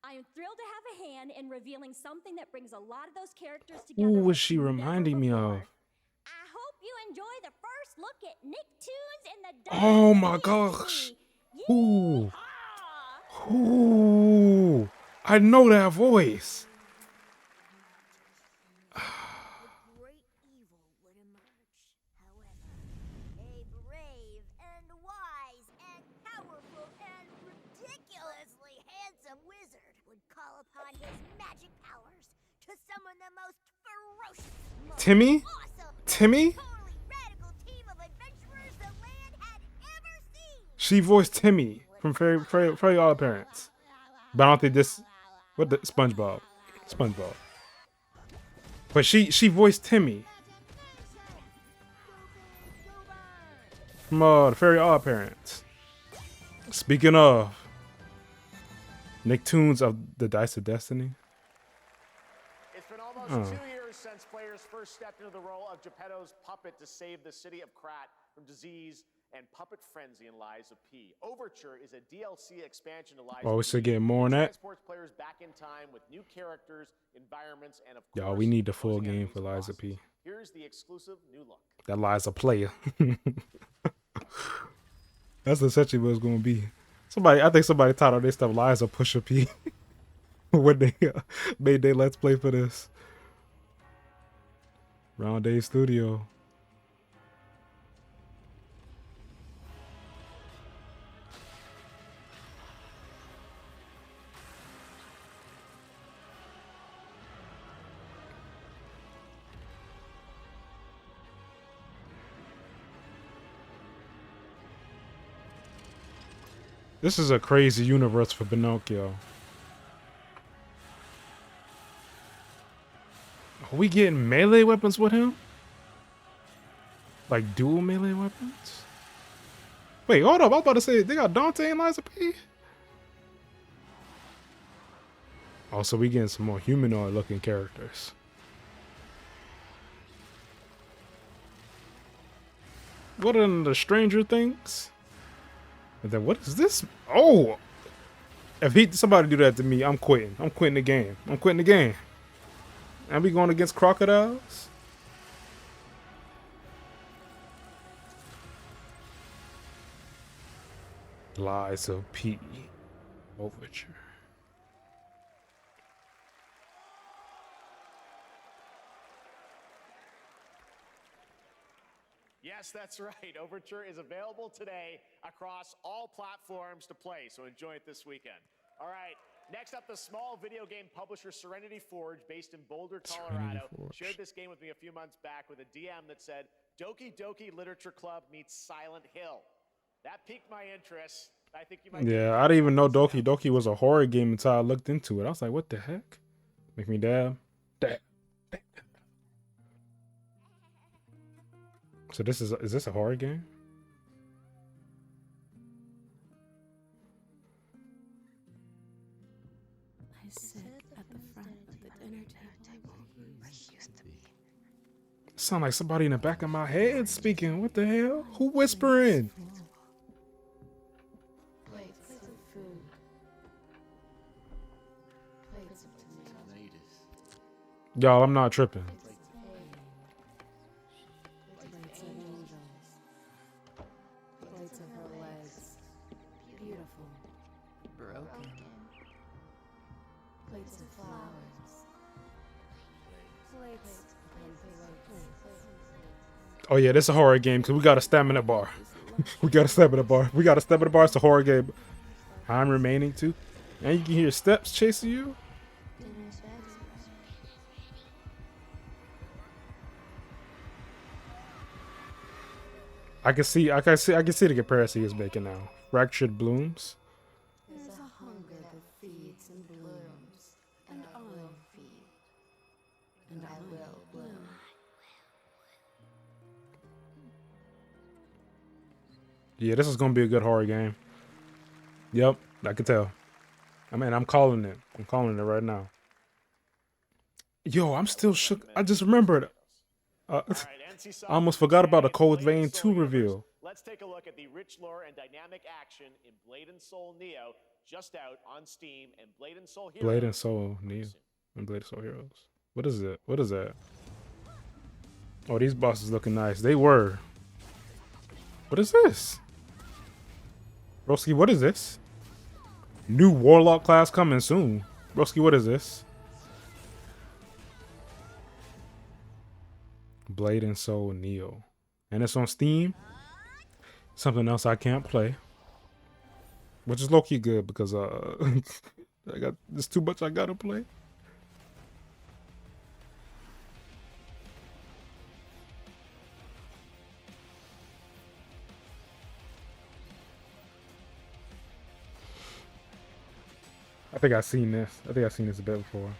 I am thrilled to have a hand in revealing something that brings a lot of those characters together. Who was like she never reminding me before. of? I hope you enjoy the first look at Nicktoons in the Oh my gosh. Ooh. Ooh. I know that voice. A brave and wise and powerful and ridiculously handsome wizard would call upon his magic powers to summon the most ferocious, most Timmy? awesome, Timmy? totally radical team of adventurers the land had ever seen. She voiced Timmy from Fairy Odd Parents. But I don't think this. What the SpongeBob? SpongeBob. But she voiced Timmy from the Fairy Odd Parents. Speaking of Nicktoons of the Dice of Destiny. It's been almost 2 years since players first stepped into the role of Geppetto's puppet to save the city of Krat from disease and puppet frenzy in Lies of P. Overture is a DLC expansion to Lies of P. Oh, we should get more on that. Transports players back in time with new characters, environments, and of Y'all, course, we need the full opposing game enemies for and Lies of bosses. P. Here's the exclusive new look. That Lies a player. That's essentially what it's gonna be. I think somebody titled their stuff Lies of Pusha P when they made their Let's Play for this. Round Day Studio. This is a crazy universe for Pinocchio. Are we getting melee weapons with him? Like dual melee weapons? Wait, hold up. I was about to say, they got Dante and Liza P? Also, we getting some more humanoid looking characters. What are the Stranger Things? And then what is this? Oh! If somebody do that to me, I'm quitting. I'm quitting the game. I'm quitting the game. And we going against crocodiles? Lies of P. Overture. Yes, that's right. Overture is available today across all platforms to play, so enjoy it this weekend. All right, next up, the small video game publisher Serenity Forge, based in Boulder, Colorado, shared this game with me a few months back with a DM that said, Doki Doki Literature Club meets Silent Hill. That piqued my interest. I think you might. Yeah, I didn't even know Doki Doki was a horror game until I looked into it. I was like, what the heck? Make me dab. Dab. So this is this a horror game? I sit at the front of the dinner table. Sound like somebody in the back of my head speaking. What the hell? Who whispering? Plates of food. Plates of tomatoes. Y'all, I'm not tripping. Plates of angels. Plates of her legs. Beautiful. Broken. Plates of flowers. Plates. Oh yeah, this is a horror game because we got a stamina bar. We got a stamina bar. We got a stamina bar. It's a horror game. I'm remaining too. And you can hear steps chasing you. I can see the comparison he's making now. Fractured blooms. There's a hunger that feeds and blooms, and I will feed, and I will bloom. Yeah, this is gonna be a good horror game. Yep, I can tell. I mean, I'm calling it. I'm calling it right now. Yo, I'm still shook. I just remembered. I almost forgot about a Cold Vein 2 reveal. Let's take a look at the rich lore and dynamic action in Blade and Soul Nioh, just out on Steam, and Blade and Soul Heroes. Blade and Soul Nioh and Blade and Soul Heroes. What is it? What is that? Oh, these bosses looking nice. They were. What is this? Broski, what is this? New Warlock class coming soon. Broski, what is this? Blade and Soul Nioh. And it's on Steam. Something else I can't play. Which is low-key good because there's too much I gotta play. I think I've seen this. I think I've seen this a bit before.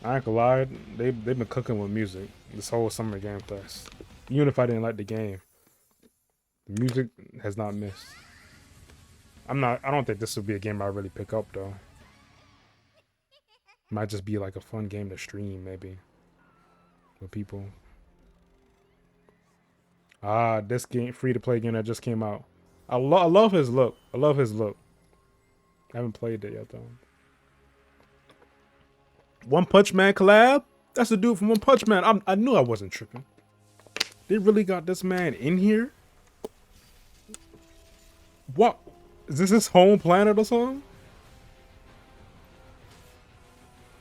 I ain't gonna lie, they've been cooking with music this whole summer Game Fest. Even if I didn't like the game, the music has not missed. I don't think this would be a game I really pick up though. Might just be like a fun game to stream maybe with people. Ah, this game, free to play game that just came out. I love his look. I love his look. I haven't played it yet though. One Punch Man collab? That's the dude from One Punch Man. I knew I wasn't tripping. They really got this man in here? What? Is this his home planet or something?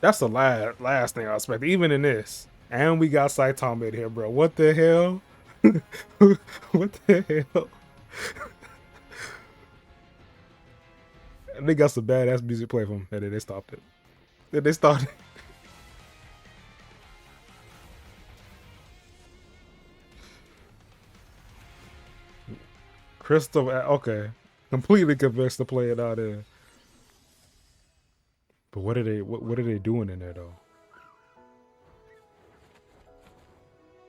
That's the last thing I expected, even in this. And we got Saitama in here, bro. What the hell? What the hell? And they got some badass music playing from him. And then they stopped it. Then they started. Crystal, okay. Completely convinced to play it out there. But what are they doing in there though?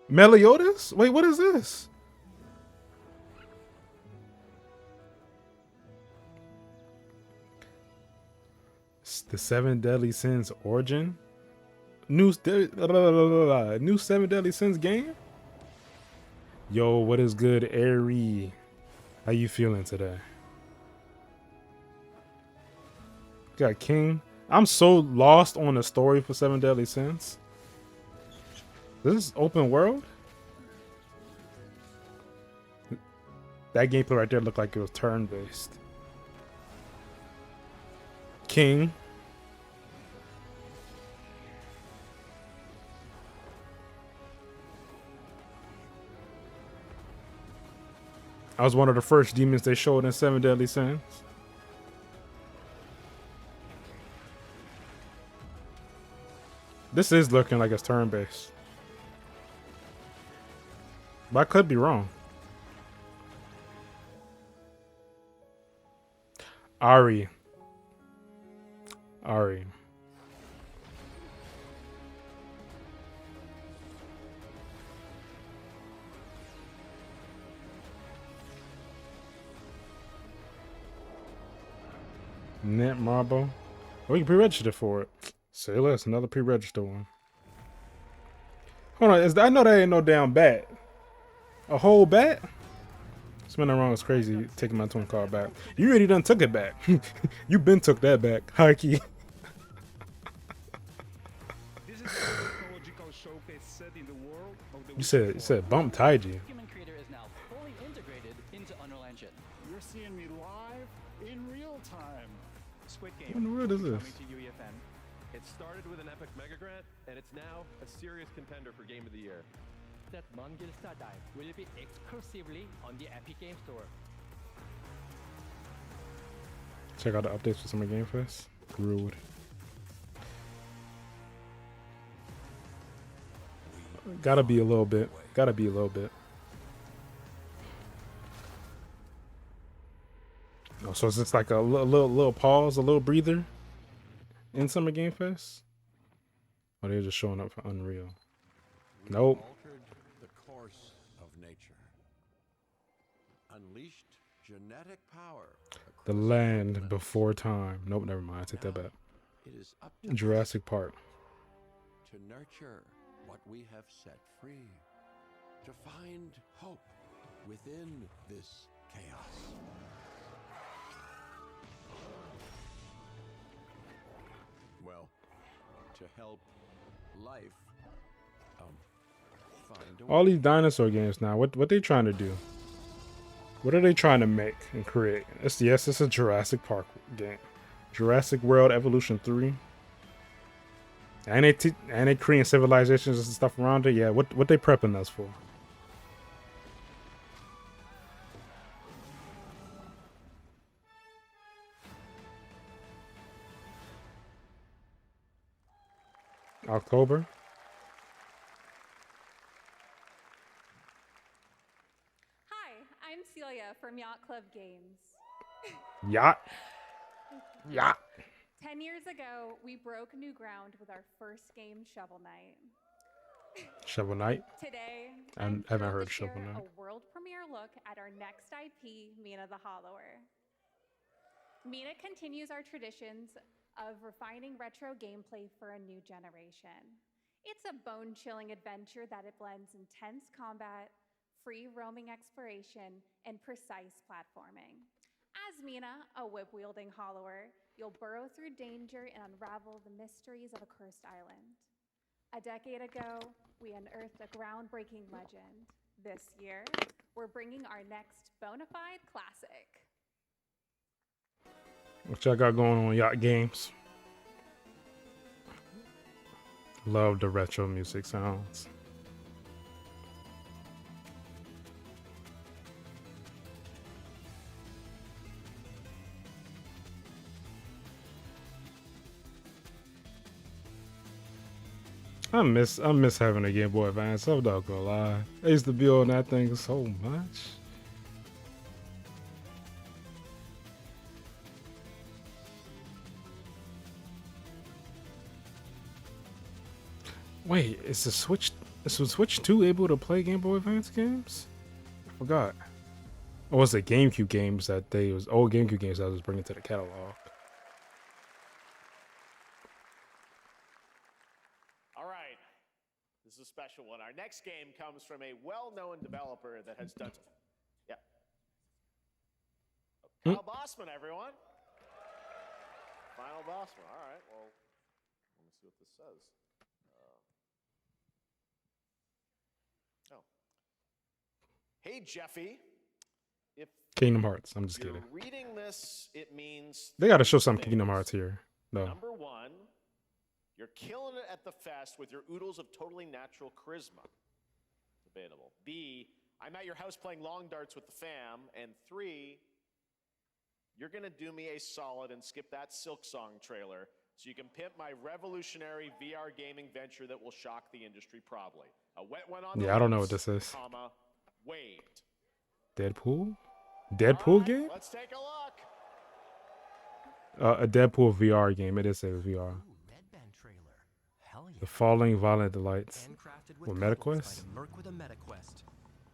Meliodas? Wait, what is this? It's the 7 Deadly Sins origin? New 7 Deadly Sins game? Yo, what is good, Airy? How you feeling today? Got King. I'm so lost on the story for 7 Deadly Sins. This is open world? That gameplay right there looked like it was turn-based. King. I was one of the first demons they showed in Seven Deadly Sins. This is looking like it's turn-based. But I could be wrong. Ari. Net Marble. Oh, you can pre-register for it. Say less, another pre-register one. Hold on, I know that ain't no damn bat. A whole bat? Spinning wrong is crazy. Taking my twin card back. You already done took it back. You been took that back. High key. You said bump Tygee. Human Creator is now fully integrated into Unreal Engine. You're seeing me live in real time. Squid Game. What in the world is this? Coming to UEFN. It started with an epic mega grant, and it's now a serious contender for Game of the Year. That Mongil Star Dive will be exclusively on the Epic Game Store. Check out the updates for Summer Game Fest. Rude. Gotta be a little bit. Oh, so it's just like a little pause, a little breather in Summer Game Fest? Oh, they're just showing up for Unreal. Nope. Altered the course of nature. Unleashed genetic power. The Land Before Time. Nope, never mind. I take that back. It is up to Jurassic Park. to nurture what we have set free, to find hope within this chaos. Well, to help life find a All way. these dinosaur games now. What they trying to do? What are they trying to make and create? It's a Jurassic Park game. Jurassic World Evolution 3. And they creating civilizations and stuff around it. Yeah, what they prepping us for? October. Hi, I'm Celia from Yacht Club Games. Yacht. 10 years ago, we broke new ground with our first game, Shovel Knight. Shovel Knight. Today, I I'm haven't thrilled heard to Shovel share Knight. a world premiere look at our next IP, Mina the Hollower. Mina continues our traditions of refining retro gameplay for a new generation. It's a bone-chilling adventure that it blends intense combat, free roaming exploration, and precise platforming. As Mina, a whip-wielding hollower, you'll burrow through danger and unravel the mysteries of a cursed island. A decade ago, we unearthed a groundbreaking legend. This year, we're bringing our next bona fide classic. What y'all got going on, Yacht Games? Love the retro music sounds. I miss having a Game Boy Advance. I'm not gonna lie. I used to be on that thing so much. Wait, is the Switch 2 able to play Game Boy Advance games? I forgot. Or was it GameCube games old GameCube games that I was bringing to the catalog? All right, this is a special one. Our next game comes from a well-known developer that has done. Yeah. Final Bossman, everyone. Final Bossman. All right. Well, let me see what this says. Hey, Jeffy. If Kingdom Hearts. I'm just you're kidding. reading this, it means They gotta show some things. Kingdom Hearts here. No. Number one, you're killing it at the fest with your oodles of totally natural charisma. Debatable. B, I'm at your house playing long darts with the fam. And 3, you're going to do me a solid and skip that Silk Song trailer so you can pimp my revolutionary VR gaming venture that will shock the industry probably. A wet one on the Yeah, I don't know what lips, this is. comma, waved. Deadpool? Deadpool game? Let's take a look. A Deadpool VR game. It is a VR. The Falling Violent Delights. With MetaQuest?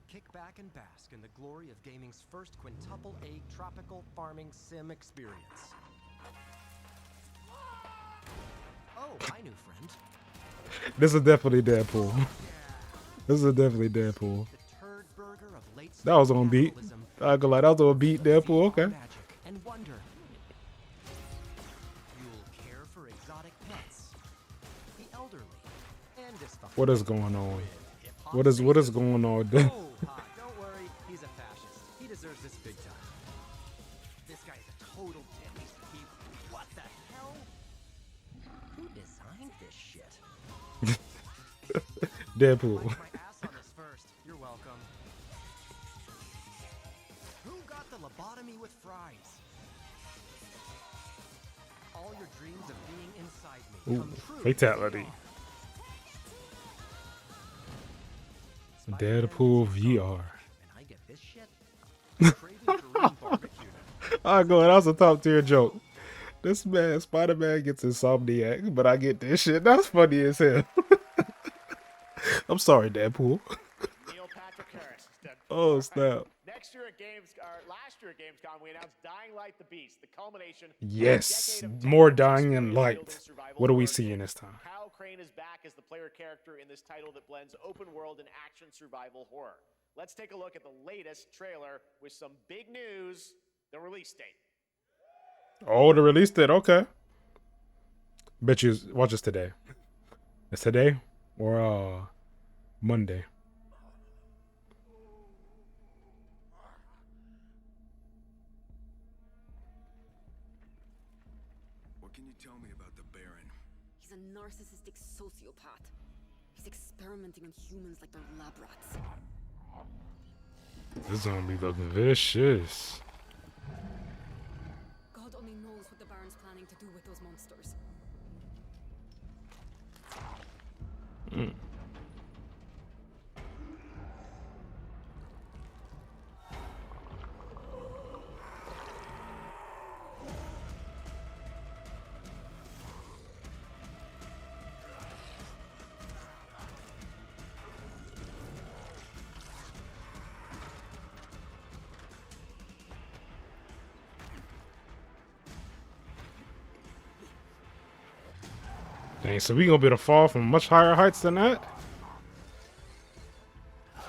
Kick back and bask in the glory of gaming's first quintuple A tropical farming sim experience. Oh, hi, new friend. This is definitely Deadpool. This is definitely Deadpool. That was on beat. I go like that was on beat. Deadpool. Okay. And wonder. You'll care for exotic pets, the elderly, and dysfunctional. What is going on? What is going on? Don't worry, he's a fascist. He deserves this big time. This guy's a total dick. What the hell? Who designed this shit? Deadpool. My ass on this first. You're welcome. Who got the lobotomy with fries? All your dreams of being inside me Ooh, come true. fatality. Deadpool VR. I get this shit. I go. That was a top tier joke. This man, Spider-Man gets Insomniac, but I get this shit. That's funny as hell. I'm sorry, Deadpool. Neil Patrick Harris is dead. Oh snap! Last year at Gamescom, we announced Dying Light: The Beast, the culmination. Yes, more Dying and Light. What are we seeing this time? Kyle Crane is back as the player character in this title that blends open world and action survival horror. Let's take a look at the latest trailer with some big news: the release date. Oh, the release date. Okay. Bet you watch this today. It's today or Monday. What can you tell me about the Baron? He's a narcissistic sociopath. He's experimenting on humans like they're lab rats. This zombie looking vicious. God only knows what the Baron's planning to do with those monsters. Dang, so we gonna be able to fall from much higher heights than that? I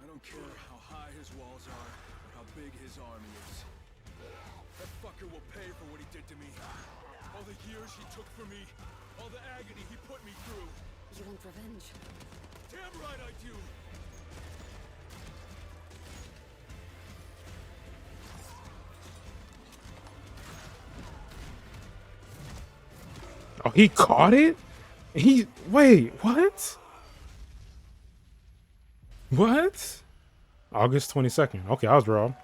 don't care how high his walls are or how big his army is. That fucker will pay for what he did to me. All the years he took from me, all the agony he put me through. You want revenge? Damn right I do! Oh, he caught it? Wait, what? What? August 22nd. Okay, I was wrong.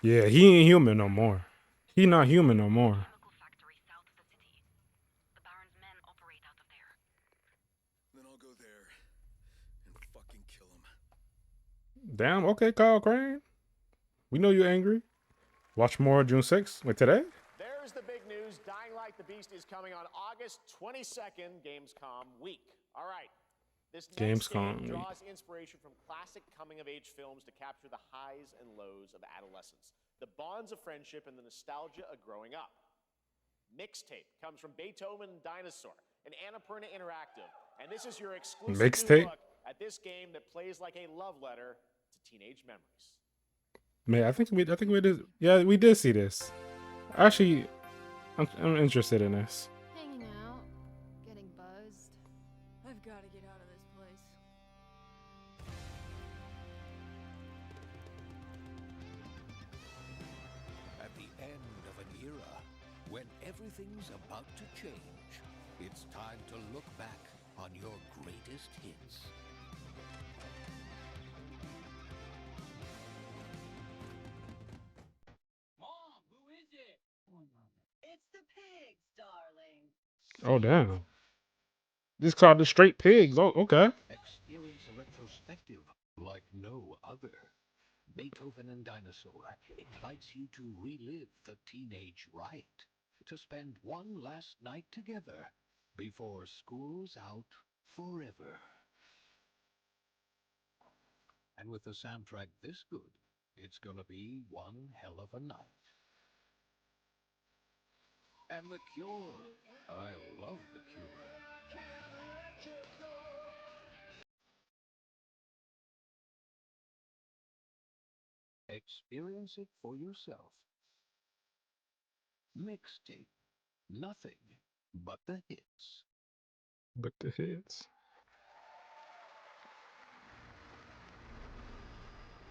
Yeah, he ain't human no more. He not human no more. Then I'll go there and fucking kill him. Damn, okay, Kyle Crane. We know you're angry. Watch more June 6th. Wait, today? There's the big news. Dying Light: The Beast is coming on August 22nd, Gamescom week. All right. This next game draws inspiration from classic coming-of-age films to capture the highs and lows of adolescence, the bonds of friendship, and the nostalgia of growing up. Mixtape comes from Beethoven and Dinosaur, an Annapurna Interactive, and this is your exclusive new look at this game that plays like a love letter to teenage memories. Man, I think we did. Yeah, we did see this. Actually, I'm interested in this. Hanging out, getting buzzed. I've got to get out of this place. At the end of an era, when everything's about to change, it's time to look back on your greatest hits. Mom, who is it? It's the pigs, darling. Oh damn. These called the straight pigs. Oh, okay. Experience a retrospective like no other. Beethoven and Dinosaur invites you to relive the teenage riot, to spend one last night together before school's out forever. And with a soundtrack this good, it's gonna be one hell of a night. And The Cure. I love The Cure. Experience it for yourself. Mixtape. Nothing but the hits. But the hits.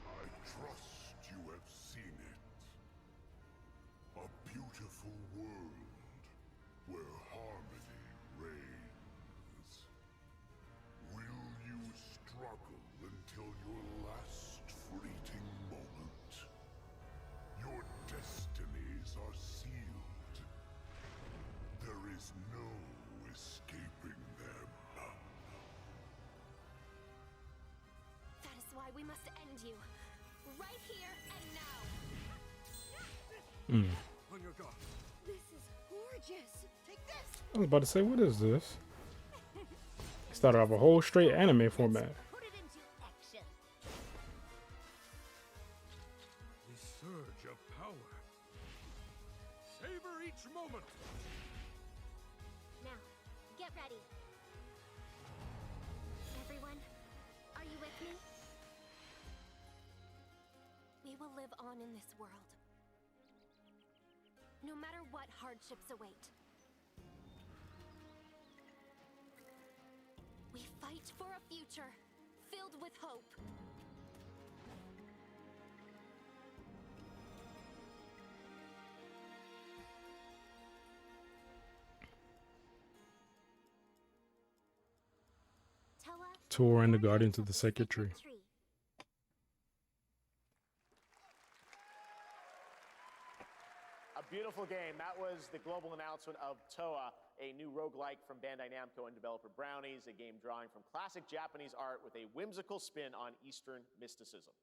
I trust you have seen it. A beautiful world where harmony reigns. Will you struggle until your last fleeting moment? Your destinies are sealed. There is no escaping them. That is why we must end you. Right here and now. On your guard. This is gorgeous. Take this. I was about to say, what is this? Started off a whole straight anime format. Put it into action. The surge of power. Savor each moment. Now, get ready. Everyone, are you with me? We will live on in this world. No matter what hardships await. We fight for a future filled with hope. Tour and the Guardians of the Sacred Tree. A beautiful game. That was the global announcement of Toa, a new roguelike from Bandai Namco and developer Brownies, a game drawing from classic Japanese art with a whimsical spin on Eastern mysticism.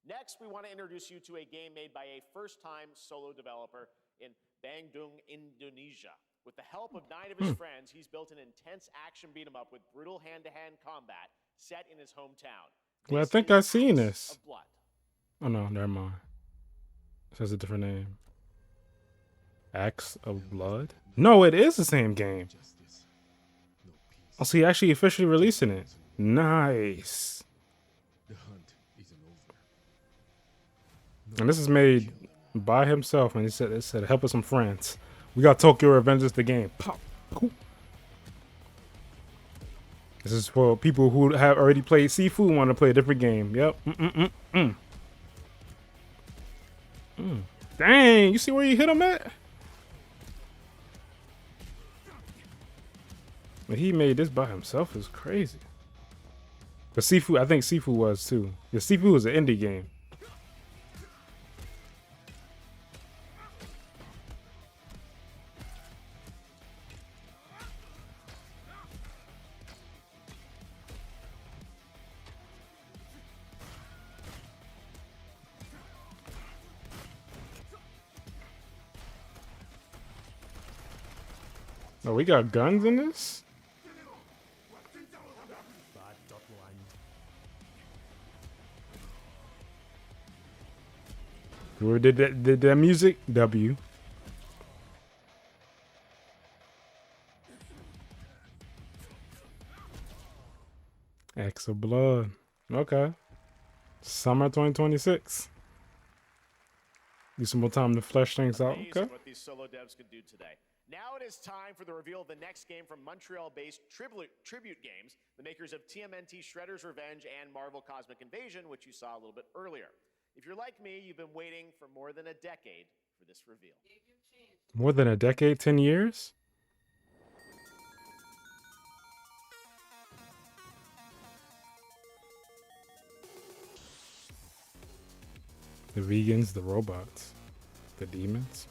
Next, we want to introduce you to a game made by a first-time solo developer in Bandung, Indonesia. With the help of 9 of his friends, he's built an intense action beat-em-up with brutal hand-to-hand combat set in his hometown. Well, I think I've seen this. Oh no, never mind. It has a different name. Axe of Blood? No, it is the same game. Oh, so he actually officially releasing it. Nice. And this is made by himself, and it said help with some friends. We got Tokyo Revengers the game. Pop. Cool. This is for people who have already played Sifu and want to play a different game. Yep. Dang, you see where you hit him at? But he made this by himself is crazy. But Sifu, I think Sifu was too. Yeah, Sifu was an indie game. Oh, we got guns in this? Who did that music? W. Axe of Blood. Okay. Summer 2026. Need some more time to flesh things out. Okay. What these solo devs could do today. Now it is time for the reveal of the next game from Montreal-based Tribute Games, the makers of TMNT Shredder's Revenge and Marvel Cosmic Invasion, which you saw a little bit earlier. If you're like me, you've been waiting for more than a decade for this reveal. More than a decade? 10 years? The vegans, the robots, the demons.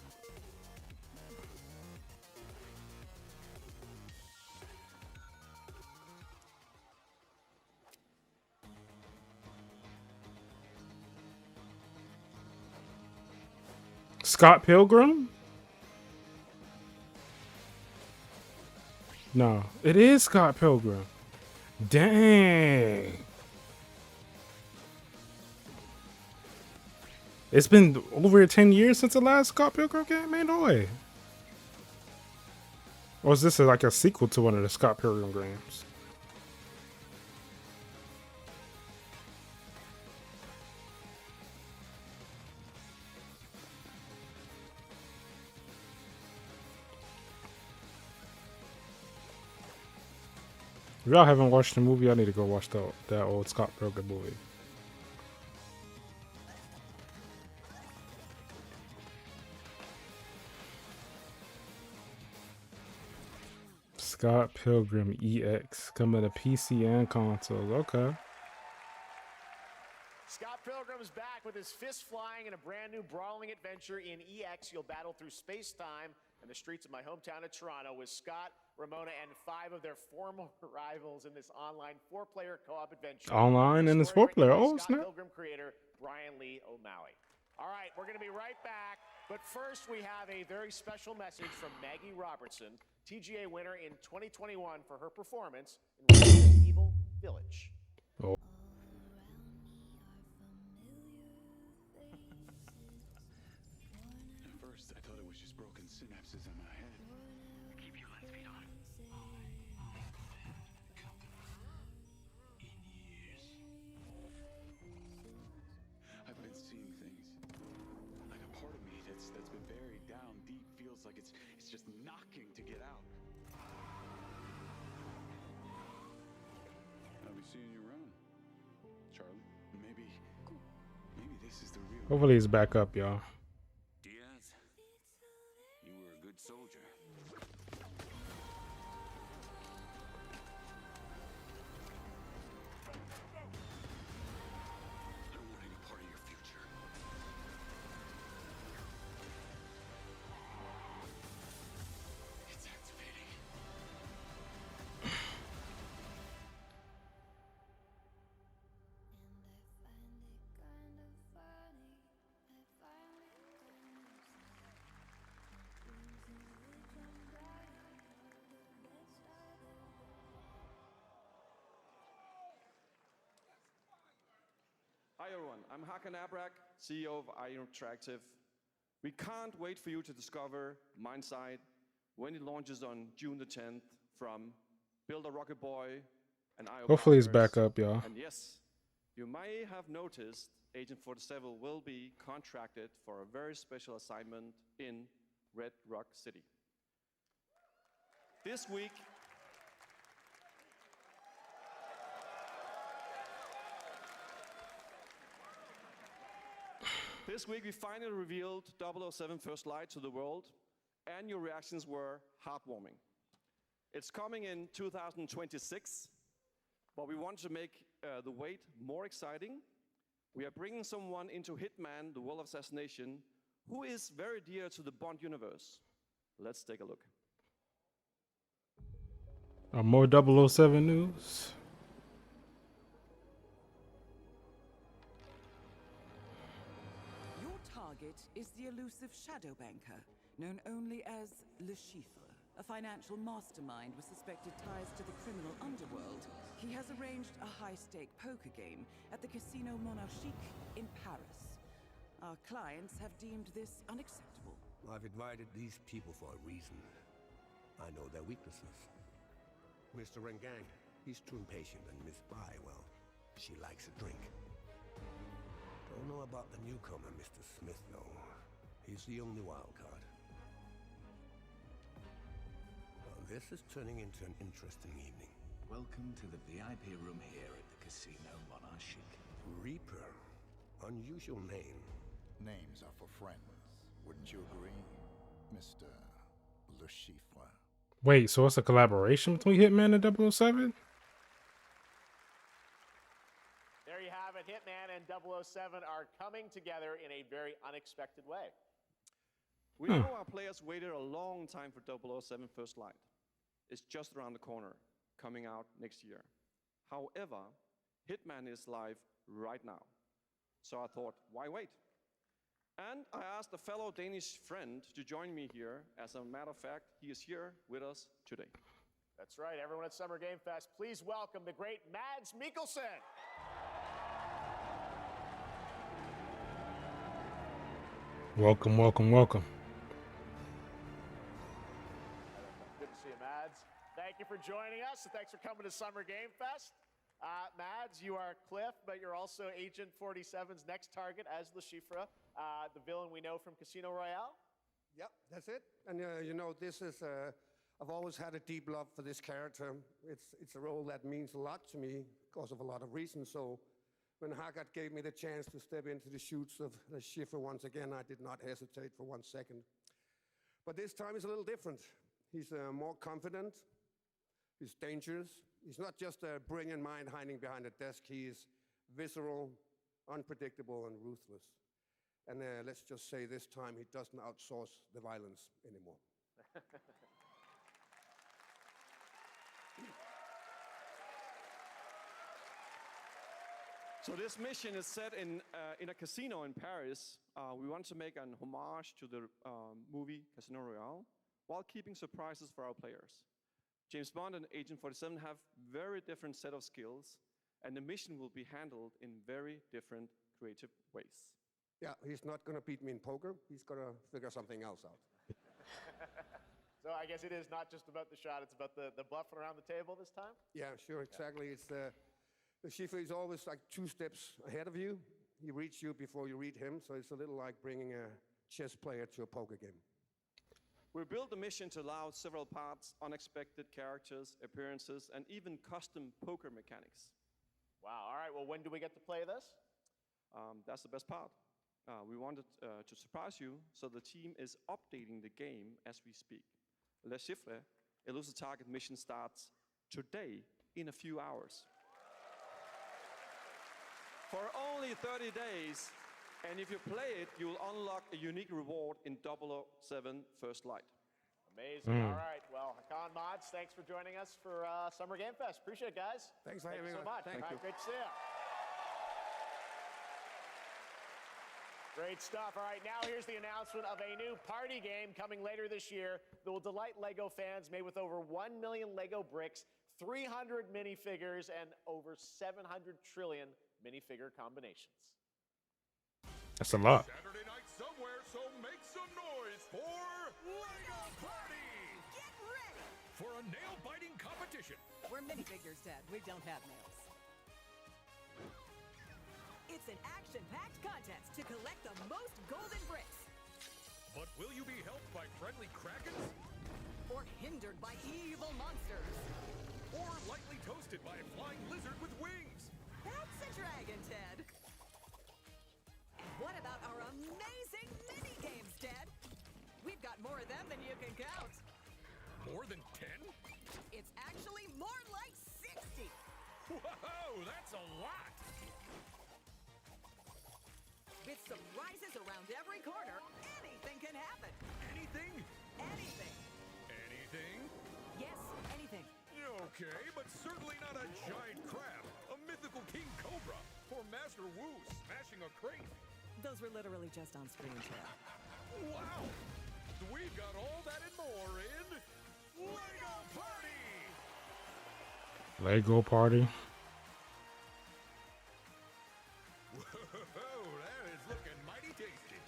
Scott Pilgrim? No, it is Scott Pilgrim. Dang. It's been over 10 years since the last Scott Pilgrim game made. No way. Or is this like a sequel to one of the Scott Pilgrim games? If y'all haven't watched the movie, I need to go watch that old Scott Pilgrim movie. Scott Pilgrim EX coming to PC and consoles. Okay. Scott Pilgrim's back with his fist flying in a brand new brawling adventure in EX. You'll battle through space-time and the streets of my hometown of Toronto with Scott, Ramona, and 5 of their former rivals in this online 4-player co-op adventure. Online and it's 4-player. Oh, Scott snap. Pilgrim creator Brian Lee O'Malley. All right, we're going to be right back. But first, we have a very special message from Maggie Robertson, TGA winner in 2021 for her performance in Resident Evil Village. Oh. At first, I thought it was just broken synapses in my head. Keep your lens feed on. I've been seeing things. Like a part of me that's been buried down deep feels like it's just knocking to get out. I'll be seeing you around, Charlie. Maybe this is the real. Hopefully he's back up, y'all. Diaz, you were a good soldier. I don't want any part of your future. It's activating. Hi everyone, I'm Hakan Abrak, CEO of Interactive. We can't wait for you to discover Mindside when it launches on June the 10th from Build a Rocket Boy and IO Hopefully he's partners. back up, y'all. And yes, you may have noticed Agent 47 will be contracted for a very special assignment in Red Rock City. This week, we finally revealed 007 First Light to the world, and your reactions were heartwarming. It's coming in 2026, but we want to make the wait more exciting. We are bringing someone into Hitman, the World of Assassination, who is very dear to the Bond universe. Let's take a look. More 007 news. Your target is the elusive shadow banker, known only as Le Chiffre, a financial mastermind with suspected ties to the criminal underworld. He has arranged a high-stake poker game at the Casino Monarchique in Paris. Our clients have deemed this unacceptable. I've invited these people for a reason. I know their weaknesses. Mr. Rengang, he's too impatient, and Miss Bai, well, she likes a drink. Don't know about the newcomer, Mr. Smith, though. He's the only wild card. Well, this is turning into an interesting evening. Welcome to the VIP room here at the Casino Monarchique. Reaper. Unusual name. Names are for friends. Wouldn't you agree, Mr. Le Chiffre? Wait, so it's a collaboration between Hitman and 007? There you have it, Hitman and 007 are coming together in a very unexpected way. We know our players waited a long time for 007 First Light. It's just around the corner, coming out next year. However, Hitman is live right now. So I thought, why wait? And I asked a fellow Danish friend to join me here. As a matter of fact, he is here with us today. That's right, everyone at Summer Game Fest, please welcome the great Mads Mikkelsen. Welcome, welcome, welcome. Good to see you, Mads. Thank you for joining us, and thanks for coming to Summer Game Fest. Mads, you are Cliff, but you're also Agent 47's next target as Le Chiffre, the villain we know from Casino Royale. Yep, that's it. And you know, this is, I've always had a deep love for this character. It's a role that means a lot to me because of a lot of reasons. So when Haggard gave me the chance to step into the shoots of Le Chiffre once again, I did not hesitate for 1 second. But this time is a little different. He's more confident. He's dangerous. He's not just a brilliant mind hiding behind a desk. He is visceral, unpredictable, and ruthless. And let's just say this time he doesn't outsource the violence anymore. So this mission is set in a casino in Paris. We want to make an homage to the movie Casino Royale while keeping surprises for our players. James Bond and Agent 47 have very different set of skills, and the mission will be handled in very different creative ways. Yeah, he's not going to beat me in poker. He's going to figure something else out. So I guess it is not just about the shot, it's about the bluffing around the table this time? Yeah, sure, exactly. It's the Chiffre is always like 2 steps ahead of you. He reads you before you read him, so it's a little like bringing a chess player to a poker game. We built the mission to allow several parts, unexpected characters, appearances, and even custom poker mechanics. Wow, all right, well, when do we get to play this? That's the best part. We wanted to surprise you, so the team is updating the game as we speak. Le Chiffre, Elusive Target mission starts today in a few hours. For only 30 days, and if you play it, you will unlock a unique reward in 007 First Light. Amazing. All right. Well, Hakan Mods, thanks for joining us for Summer Game Fest. Appreciate it, guys. Thanks for having me. us. So much. Thank All you. right, great to see you. Great stuff. All right, now here's the announcement of a new party game coming later this year that will delight LEGO fans, made with over 1 million LEGO bricks, 300 minifigures, and over 700 trillion minifigure combinations. That's a lot. Saturday night somewhere, so make some noise for LEGO Party! Get ready! For a nail-biting competition. We're minifigures, Dad. We don't have nails. It's an action-packed contest to collect the most golden bricks. But will you be helped by friendly krakens? Or hindered by evil monsters. Or lightly toasted by a flying lizard with wings? That's a dragon, Ted. And what about our amazing mini-games, Ted? We've got more of them than you can count. More than 10? It's actually more like 60. Whoa, that's a lot! With surprises around every corner, anything can happen. Anything? Anything. Anything? Yes, anything. Okay, but certainly not a giant crab, a mythical king cobra, or Master Wu smashing a crate. Those were literally just on screen, Ted. Wow! We've got all that and more in LEGO Party! Lego Party. Whoa, that is looking mighty tasty.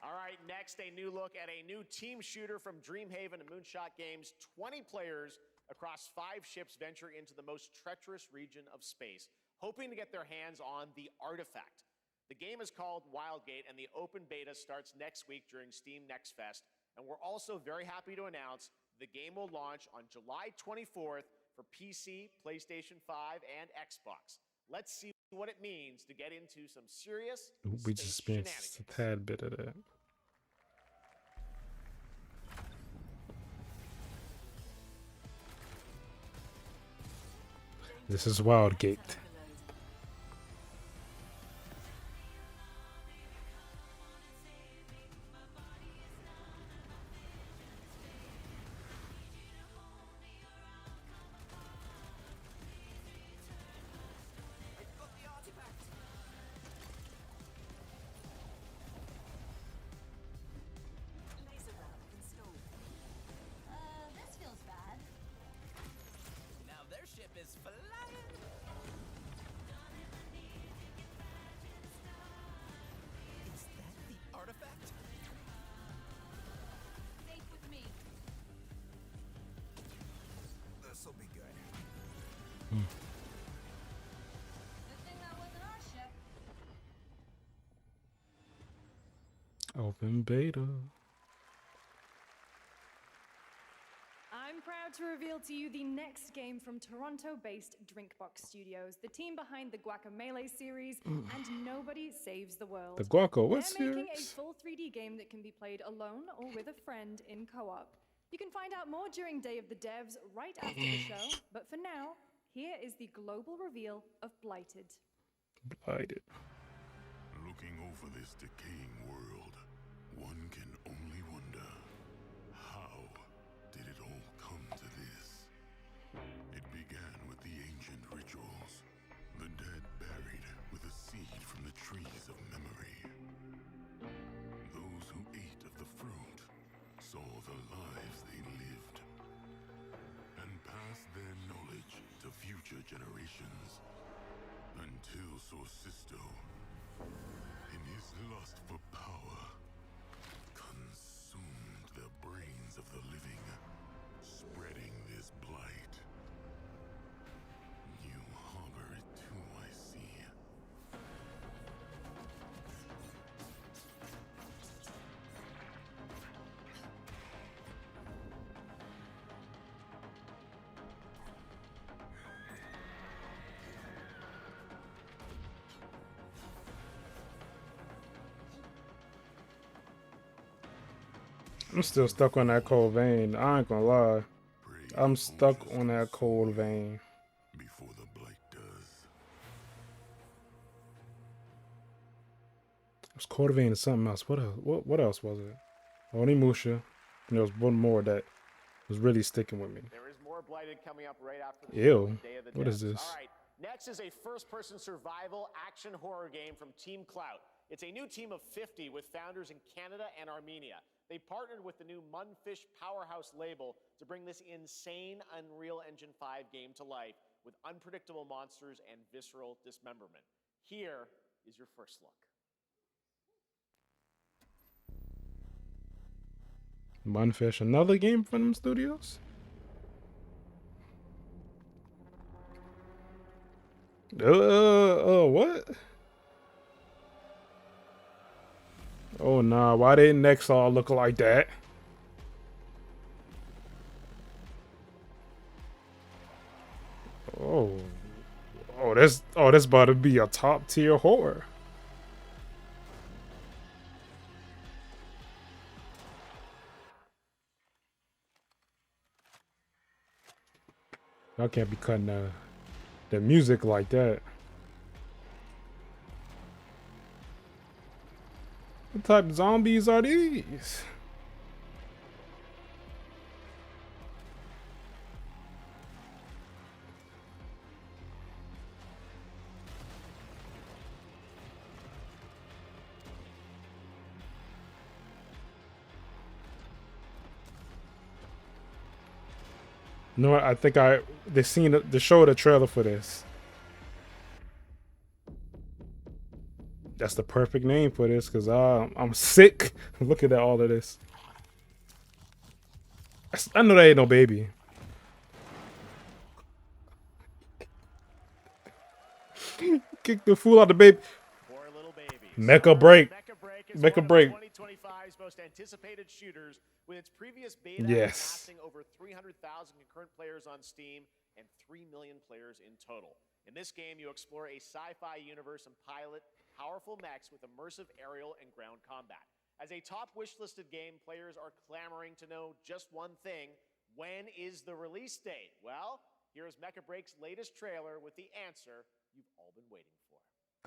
All right, next, a new look at a new team shooter from Dreamhaven and Moonshot Games. 20 players across 5 ships venture into the most treacherous region of space, hoping to get their hands on the artifact. The game is called Wildgate, and the open beta starts next week during Steam Next Fest. And we're also very happy to announce the game will launch on July 24th for PC, PlayStation 5, and Xbox. Let's see what it means to get into some serious We space just spent shenanigans. a tad bit of that. This is Wildgate. This feels bad. Now their ship is flying. Is that the artifact? Safe with me. This'll be good. Good thing that wasn't our ship. Open beta. I'm proud to reveal to you the next game from Toronto-based Drinkbox Studios, the team behind the Guacamelee series and Nobody Saves the World. The Guaco, what They're making a series? full 3D game that can be played alone or with a friend in co-op. You can find out more during Day of the Devs right after the show, but for now, here is the global reveal of Blighted. Blighted. Looking over this decaying world, one can only wonder, how did it all come to this? It began with the ancient rituals, the dead buried with a seed from the trees of memory. Those who ate of the fruit saw the lives they lived and passed their knowledge to future generations until Sorcisto, in his lust for power, consumed the brains of the living, spreading this blight. You harbor it too, I see. I'm still stuck on that cold vein. I ain't gonna lie. I'm stuck on that cold vein. Before the blight does. It was cold vein and something else. What else? What else was it? Onimusha. And there was one more that was really sticking with me. There is more Blighted coming up right after the Ew. Day of the What is Devs. this? All right, next is a first-person survival action horror game from Team Clout. It's a new team of 50 with founders in Canada and Armenia. They partnered with the new Munfish Powerhouse label to bring this insane Unreal Engine 5 game to life with unpredictable monsters and visceral dismemberment. Here is your first look. Munfish, another game from them studios? What? Oh nah, why didn't next all look like that? This about to be a top tier horror. Y'all can't be cutting the music like that. What type of zombies are these? You know what? I think they showed a trailer for this. That's the perfect name for this, because I'm sick looking at all of this. I know that ain't no baby. Kick the fool out the baby. Mecha break. Mecha break. 2025's most anticipated shooters, with its previous beta Yes. amassing over 300,000 concurrent players on Steam and 3 million players in total. In this game, you explore a sci-fi universe and pilot powerful mechs with immersive aerial and ground combat. As a top wishlisted game, players are clamoring to know just one thing: when is the release date? Well, Here is Mecha Break's latest trailer with the answer you've all been waiting for.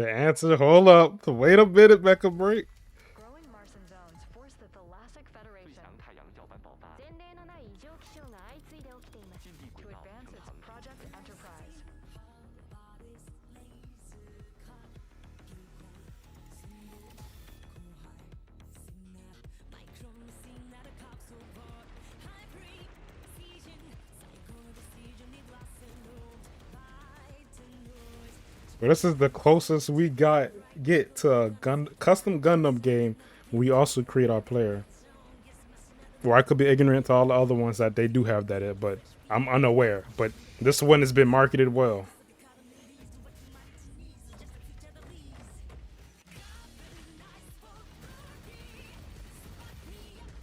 The answer, hold up. Wait a minute, Mecha Break. Growing Martian zones force the Thalassic Federation to advance its Project Enterprise. Well, this is the closest we get to a custom Gundam game. We also create our player. Or I could be ignorant to all the other ones that they do have that, but I'm unaware. But this one has been marketed well.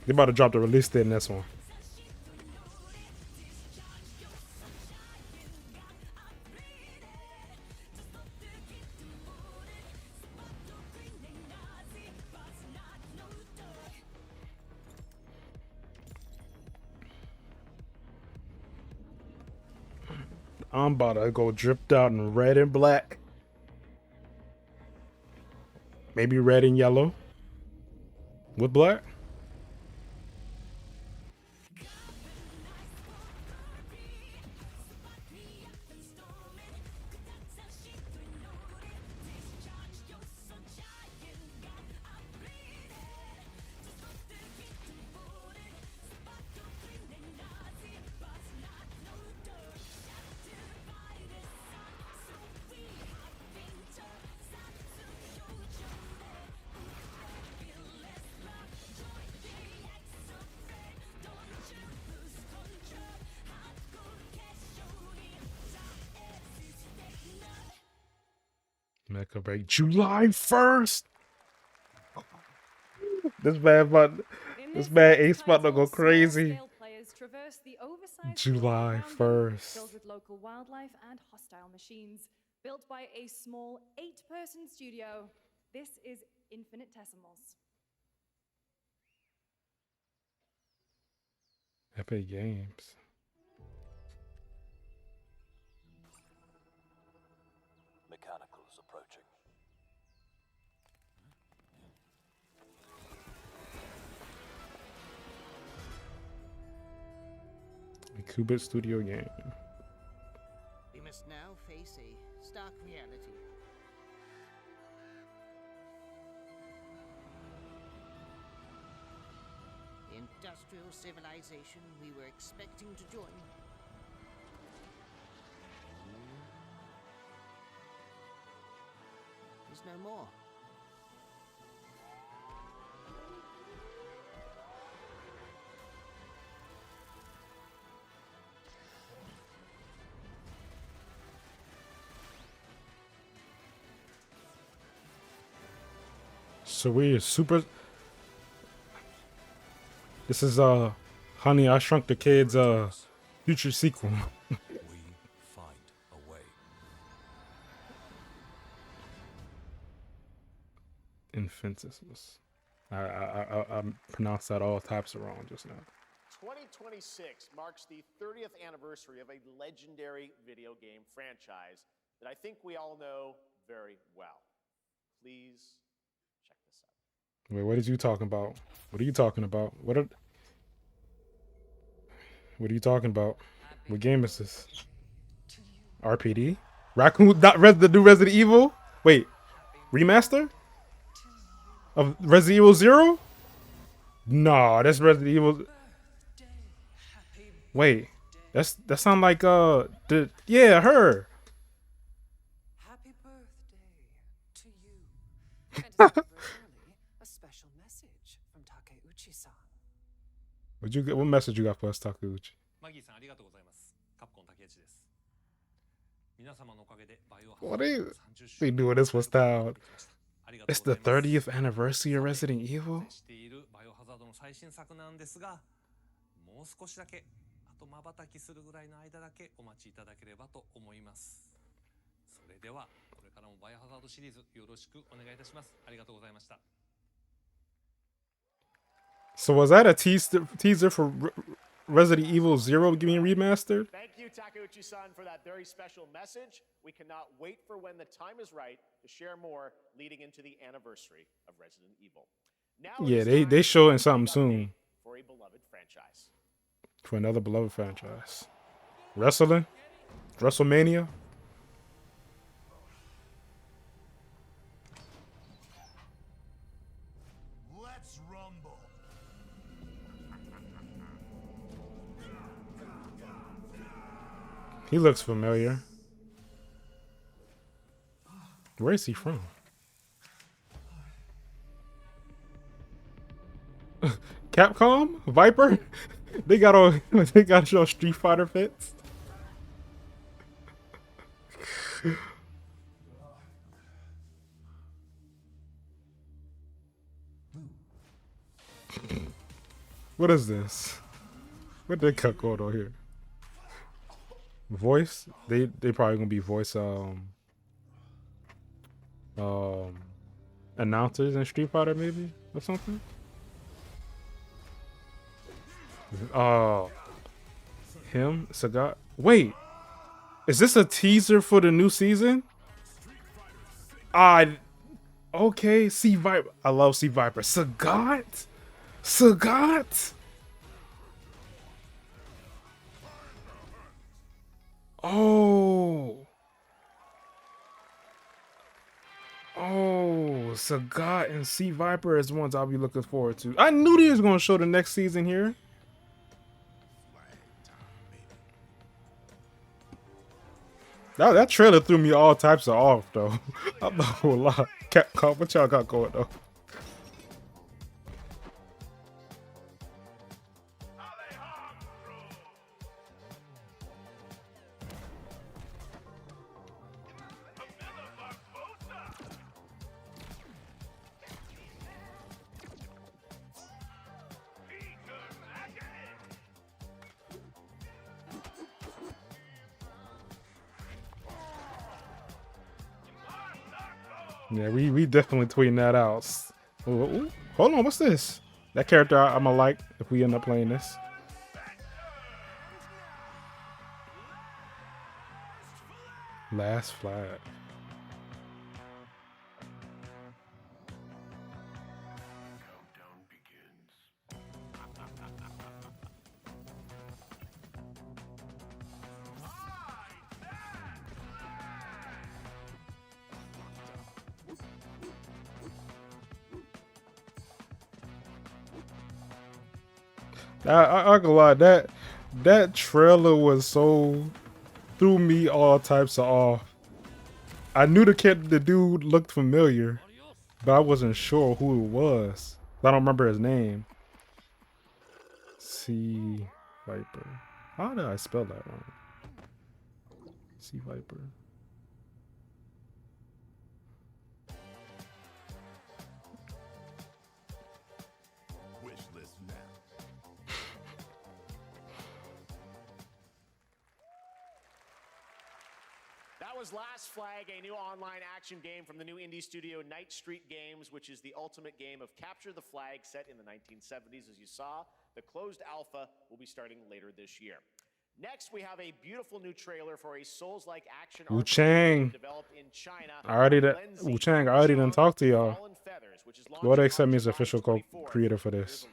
They about to drop the release date in this one. I'm about to go dripped out in red and black. Maybe red and yellow. With black. Mecha Break July 1st. This man Ace about to go crazy. July 1st. Filled with local wildlife and hostile machines. Built by a small 8-person studio. This is Infinitesimals. Epic Games. Mechanicals approaching. A Qubit Studio game. We must now face a stark reality. The industrial civilization we were expecting to join is no more. So we super. This is Honey, I Shrunk the Kids future sequel. We find a way. Infinitisimals. I pronounced that all types of wrong just now. 2026 marks the 30th anniversary of a legendary video game franchise that I think we all know very well. Please check this out. Wait, what are you talking about? What are you talking about? What are you talking about? What game is this? RPD? Raccoon? The new Resident Evil? Wait, remaster? Of Resident Evil 0? No, that's Resident Evil. Wait, that sound like her. Happy birthday to you. And a special message from Takeuchi-san. What message you got for us, Takeuchi? What are they doing this one style? It's the 30th anniversary of Resident Evil? So was that a teaser for Resident Evil 0 getting remastered? Thank you, Takeuchi-san, for that very special message. We cannot wait for when the time is right to share more leading into the anniversary of Resident Evil. Now Yeah, they showing something soon for a beloved franchise. for another beloved franchise. Wrestling, WrestleMania. Let's rumble. He looks familiar. Where is he from? Capcom? Viper? They got all they got your Street Fighter fits. What is this? What they cut going on here? Voice? They probably gonna be voice announcers in Street Fighter maybe or something. Him, Sagat. Wait, is this a teaser for the new season? Okay, Sea Viper. I love Sea Viper. Sagat? Sagat? Oh, Sagat and Sea Viper is ones I'll be looking forward to. I knew they was gonna show the next season here. That trailer threw me all types of off though. I'm not gonna lie. Capcom, what y'all got going though? Yeah, we definitely tweeting that out. Ooh, hold on, what's this? That character I'ma like if we end up playing this. Last flag. I gonna lie, that trailer was so threw me all types of off. I knew the dude looked familiar, but I wasn't sure who it was. I don't remember his name. Sea Viper. How did I spell that wrong? Sea Viper. That was Last Flag, a new online action game from the new indie studio Night Street Games, which is the ultimate game of capture the flag set in the 1970s. As you saw, the closed alpha will be starting later this year. Next, we have a beautiful new trailer for a Souls-like action Wu Chang. developed in China. Wu Chang, I already done talked to y'all. Go to accept me as official co-creator for this.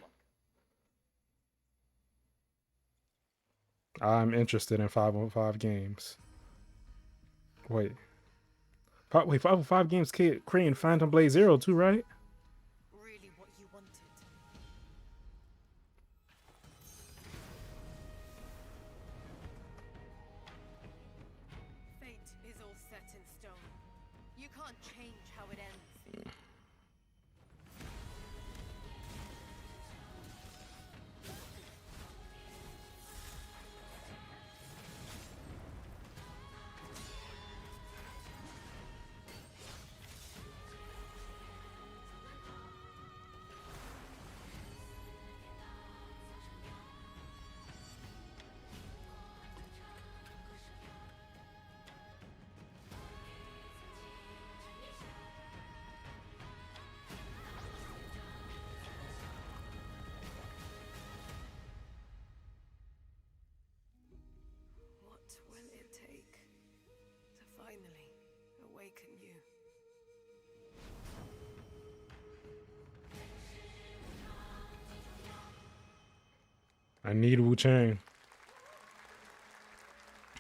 I'm interested in 5-on-5 games. Wait, 5-on-5 games creating Phantom Blade Zero too, right? Really what you wanted. Fate is all set in stone. You can't change how it ends. I need Wu Chang.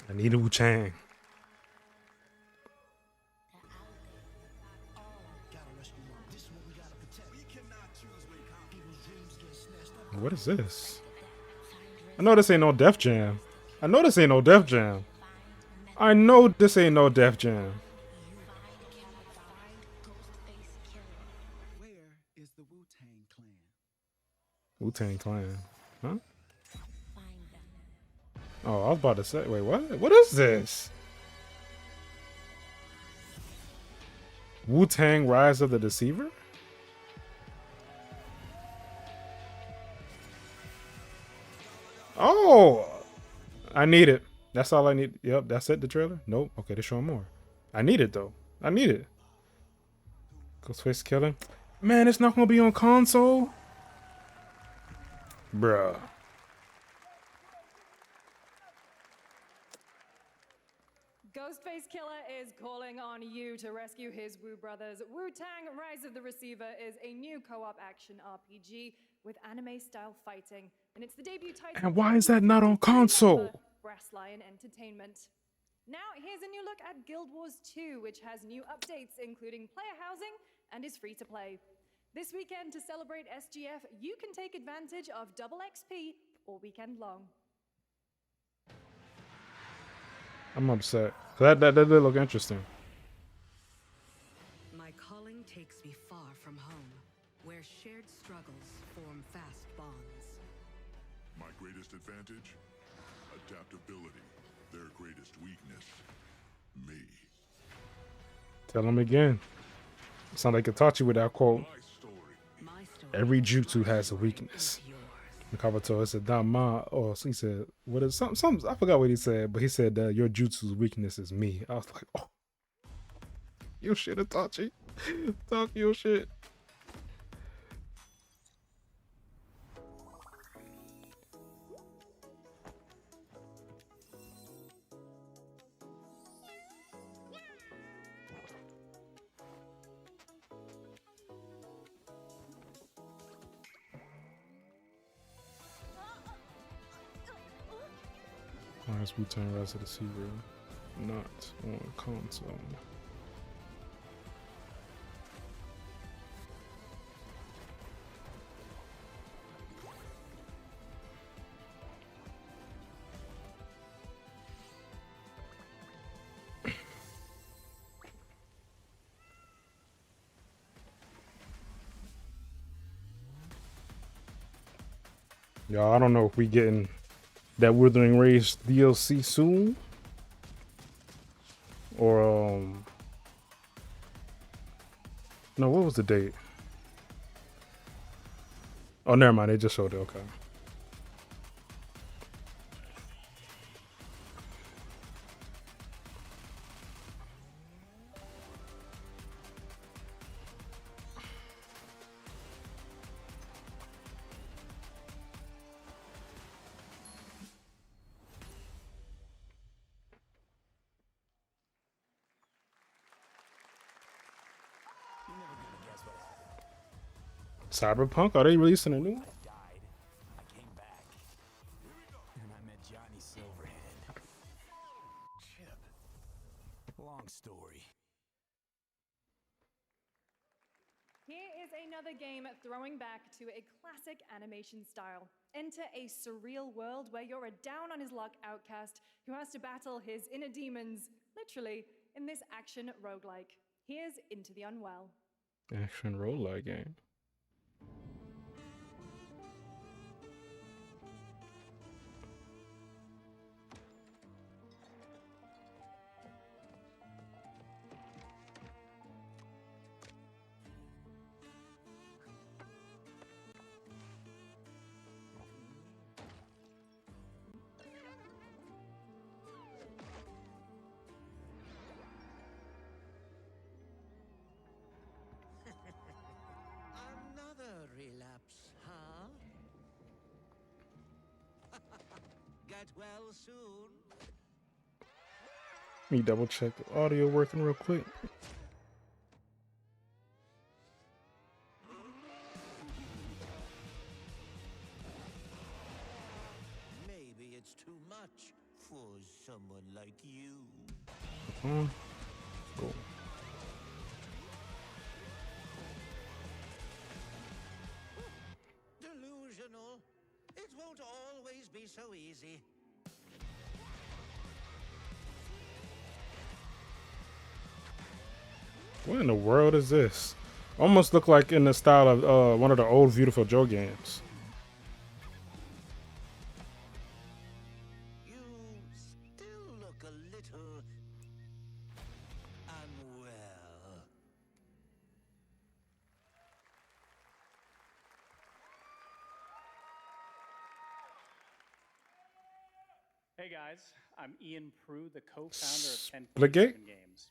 I need a Wu Chang. What is this? I know this ain't no Def Jam. I know this ain't no Def Jam. I know this ain't no Def Jam. Where is the Wu-Tang Clan? Wu-Tang Clan. Huh? Oh, I was about to say, wait, what? What is this? Wu-Tang Rise of the Deceiver? Oh! I need it. That's all I need. Yep, that's it, the trailer? Nope. Okay, they're showing more. I need it, though. I need it. Ghostface Killing. Man, it's not going to be on console? Bruh. Ghostface Killer is calling on you to rescue his Wu brothers. Wu-Tang Rise of the Receiver is a new co-op action RPG with anime-style fighting, and it's the debut title. And why is that not on console? Brass Lion Entertainment. Now, here's a new look at Guild Wars 2, which has new updates, including player housing, and is free to play. This weekend, to celebrate SGF, you can take advantage of double XP all weekend long. I'm upset. That did look interesting. My calling takes me far from home, where shared struggles form fast bonds. My greatest advantage? Adaptability. Their greatest weakness? Me. Tell him again. Sound like Itachi with that quote. Every jutsu has a weakness. Kabuto said, "Dama." Oh, so he said, "What is something?" I forgot what he said, but he said, "Your jutsu's weakness is me." I was like, "Oh, your shit, Itachi. Talk your shit." Why is Wu-Tang Rise of the Deceiver not on console? Y'all, I don't know if we getting that Withering Race DLC soon, or no, what was the date? Oh, never mind, they just showed it. Okay. Cyberpunk? Are they releasing a new one? And I met Johnny Silverhand. Chip. Long story. Here is another game throwing back to a classic animation style. Enter a surreal world where you're a down-on-his-luck outcast who has to battle his inner demons, literally, in this action roguelike. Here's Into the Unwell. Action roguelike game. Another relapse, huh? Get well soon. Let me double check the audio working real quick. it's too much for someone like you. Go. Delusional. It won't always be so easy. What in the world is this? Almost look like in the style of one of the old Beautiful Joe games. You still look a little unwell. Hey guys, I'm Ian Prue, the co-founder of Splitgate? 1047 Games.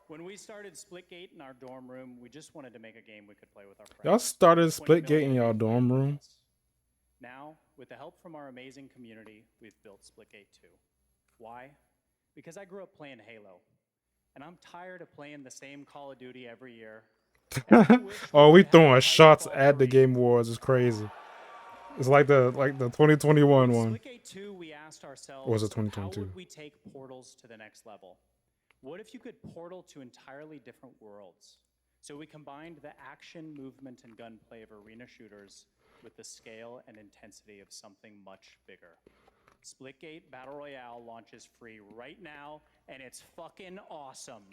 When we started Splitgate in our dorm room, we just wanted to make a game we could play with our friends. Y'all started 20 Splitgate in million y'all dorm room? Now, with the help from our amazing community, we've built Splitgate 2. Why? Because I grew up playing Halo, and I'm tired of playing the same Call of Duty every year. Oh, we throwing shots at the Game Awards. It's crazy. It's like the 2021 one. Splitgate 2, we asked ourselves, Or was it how 2022? would we take portals to the next level? What if you could portal to entirely different worlds? So we combined the action, movement, and gunplay of arena shooters with the scale and intensity of something much bigger. Splitgate Battle Royale launches free right now, and it's fucking awesome.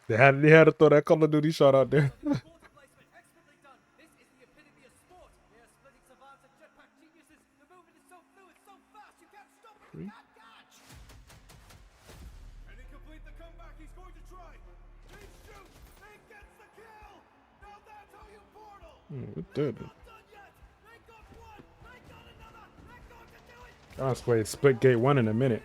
They had to throw that Call of Duty shot out there. And to complete the comeback, he's going to try. He shoots, he gets the kill. Now that's how you portal. It did. I'll play Splitgate 1 in a minute.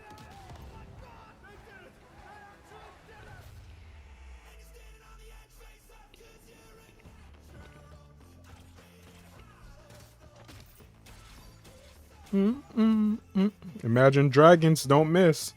Imagine Dragons don't miss.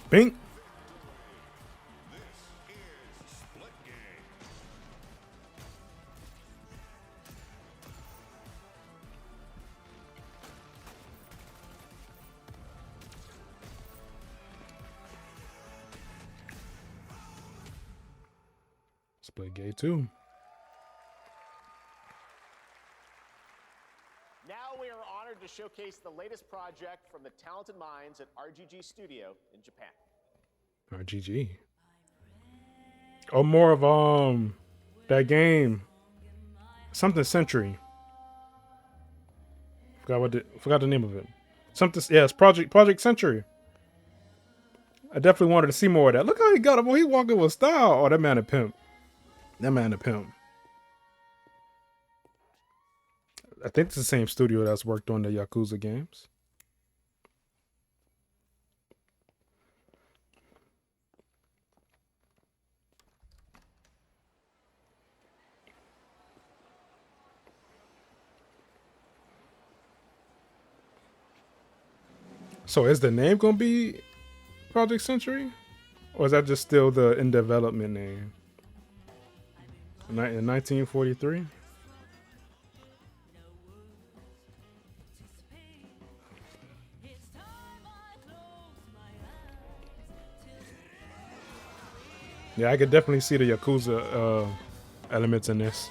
Bink. Splitgate 2. Now we are honored to showcase the latest project from the talented minds at RGG Studio in Japan. RGG. Oh, more of that game. Something Century. Forgot the name of it. Something, yes, Project Century. I definitely wanted to see more of that. Look how he got him. He walking with style. Oh, that man a pimp. That man a pimp. I think it's the same studio that's worked on the Yakuza games. So is the name gonna be Project Century? Or is that just still the in development name? In 1943? Yeah, I could definitely see the Yakuza elements in this.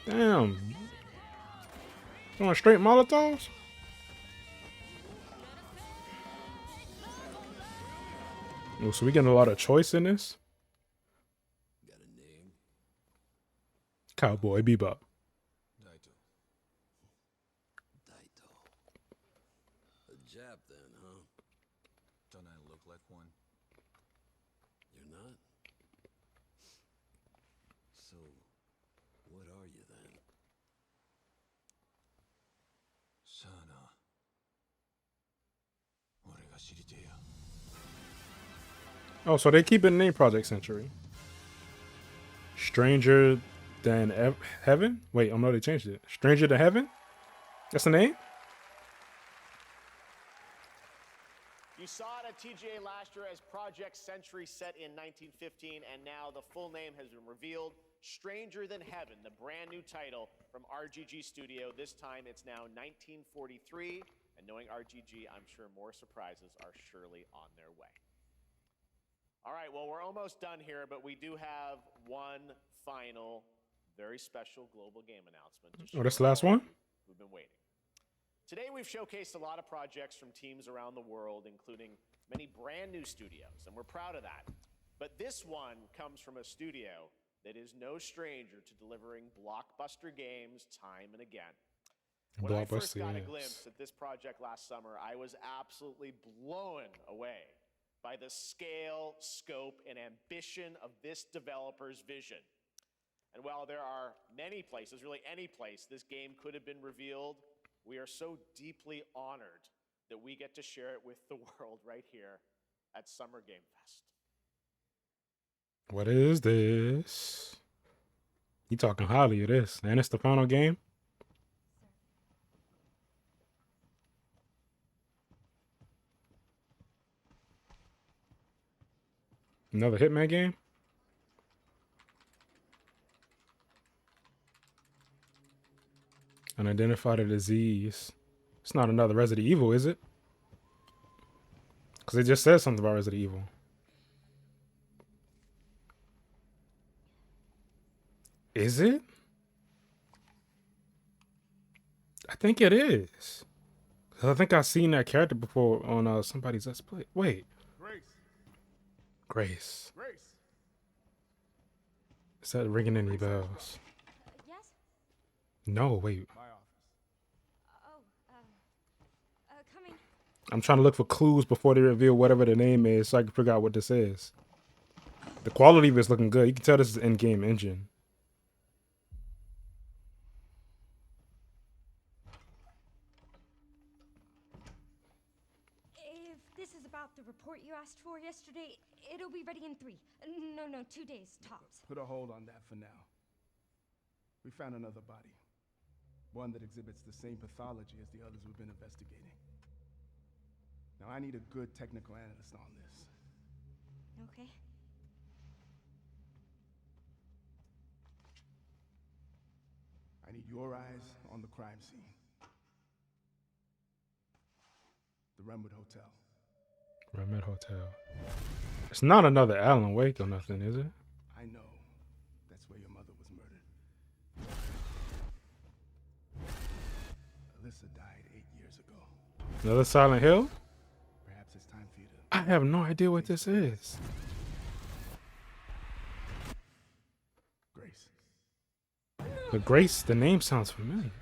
Damn. Going straight Molotovs? Oh, so we getting a lot of choice in this? Got a name? Cowboy Bebop. A Jap then, huh? Don't I look like one? You're not. So, what are you then? Sana. 俺が知りてえよ。 Oh, so they keep it name Project Century. Stranger than Heaven? Wait, oh no, they changed it. Stranger than Heaven? That's the name? You saw it at TGA last year as Project Century set in 1915, and now the full name has been revealed. Stranger Than Heaven, the brand new title from RGG Studio. This time it's now 1943, and knowing RGG, I'm sure more surprises are surely on their way. All right, well, we're almost done here, but we do have one final, very special global game announcement. Oh, that's the last one? We've been waiting. Today, we've showcased a lot of projects from teams around the world, including many brand new studios, and we're proud of that. But this one comes from a studio that is no stranger to delivering blockbuster games time and again. When I first got a glimpse at this project last summer, I was absolutely blown away by the scale, scope, and ambition of this developer's vision. And while there are many places, really any place, this game could have been revealed, we are so deeply honored that we get to share it with the world right here at Summer Game Fest. What is this? You talking highly of this, and it's the final game? Another Hitman game? Unidentified disease. It's not another Resident Evil, is it? Because it just says something about Resident Evil. Is it? I think it is. I think I've seen that character before on somebody's Let's Play. Wait. Grace. Is that ringing any bells? Yes? No, wait. Oh, coming. I'm trying to look for clues before they reveal whatever the name is so I can figure out what this is. The quality of it's looking good. You can tell this is in-game engine. If this is about the report you asked for yesterday, it'll be ready in 3. No, 2 days, tops. Put a hold on that for now. We found another body. One that exhibits the same pathology as the others we've been investigating. Now I need a good technical analyst on this. Okay. I need your eyes on the crime scene. The Renwood Hotel. Renwood Hotel. It's not another Alan Wake or nothing, is it? I know. That's where your mother was murdered. Alyssa died 8 years ago. Another Silent Hill? Perhaps it's time for you to... I have no idea what this is. Grace. But Grace, the name sounds familiar.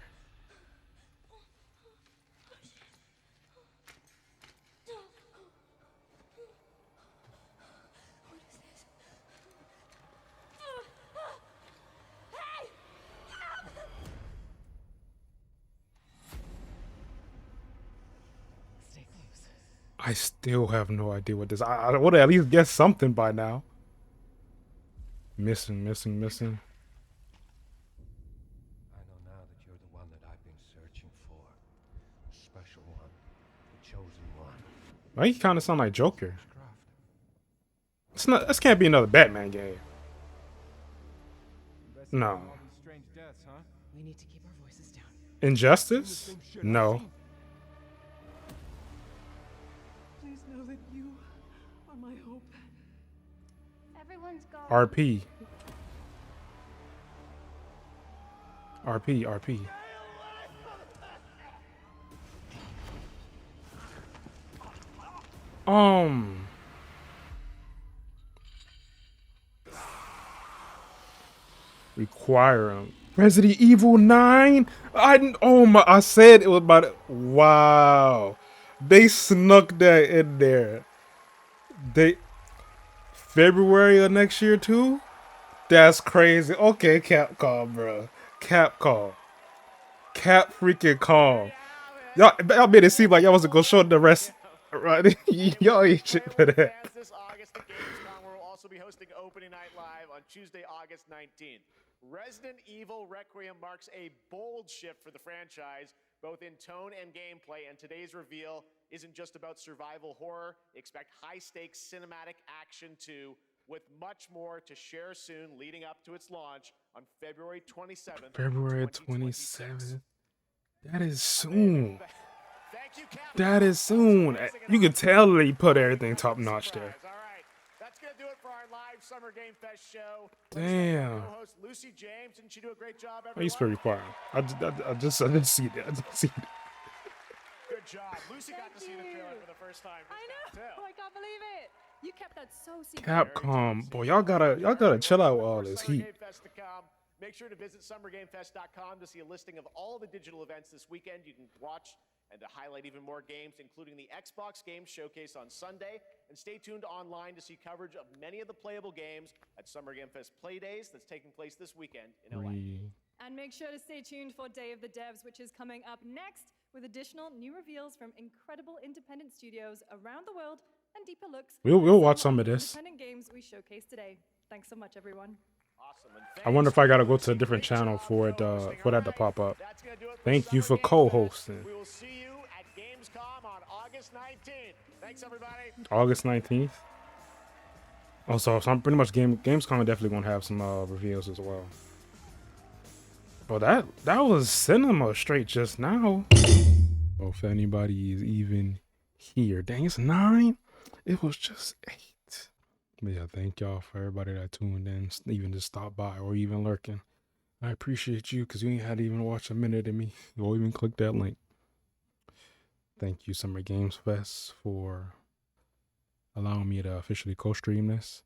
I still have no idea what this. I would at least guess something by now. Missing. I know now that you're the one that I've been searching for. The special one. The chosen one. Why you kind of sound like Joker? It's not. This can't be another Batman game. No. Strange deaths, huh? We need to keep our voices down. Injustice? No. Please know that you are my hope. Everyone's gone. RP. RP. Require him. Resident Evil 9? I said it was about it. Wow. They snuck that in there. February of next year too? That's crazy. Okay, Capcom, bro. Capcom. Cap freaking calm. Y'all made it seem like y'all wasn't gonna show the rest. Right? Y'all ain't shit for that. This August, the Gamescom will also be hosting Opening Night Live on Tuesday, August 19th. Resident Evil Requiem marks a bold shift for the franchise, both in tone and gameplay, and today's reveal isn't just about survival horror. Expect high-stakes cinematic action too, with much more to share soon leading up to its launch on February 27th. February 27th. That is soon. That is soon. You can tell they put everything top notch there. That's gonna do it for our live Summer Game Fest show. Damn. Co-host Lucy James, didn't she do a great job? He's pretty fire. I just see that. I just see that. Good job. Lucy got to see the trailer for the first time. I know. I can't believe it. You kept that so secret. Capcom, boy, y'all gotta chill out with all this heat. Make sure to visit summergamefest.com to see a listing of all the digital events this weekend you can watch, and to highlight even more games, including the Xbox Games Showcase on Sunday. And stay tuned online to see coverage of many of the playable games at Summer Game Fest Play Days that's taking place this weekend in LA. And make sure to stay tuned for Day of the Devs, which is coming up next, with additional new reveals from incredible independent studios around the world and deeper looks. We'll watch some of this. Independent games we showcased today. Thanks so much, everyone. I wonder if I gotta go to a different channel for it for that to pop up. Thank you for co-hosting. We will see you at Gamescom on August 19th. Thanks, everybody. August 19th. Also, so I'm pretty much Gamescom definitely gonna have some reveals as well. But that was cinema straight just now. Oh, if anybody is even here, dang, it's 9. It was just 8. But yeah, thank y'all for everybody that tuned in, even just stopped by or even lurking. I appreciate you because you ain't had to even watch a minute of me or even click that link. Thank you, Summer Games Fest, for allowing me to officially co-stream this.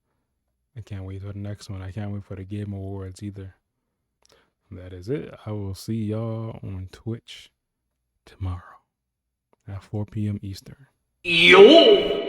I can't wait for the next one. I can't wait for the Game Awards either. That is it. I will see y'all on Twitch tomorrow at 4 p.m. Eastern. Yo!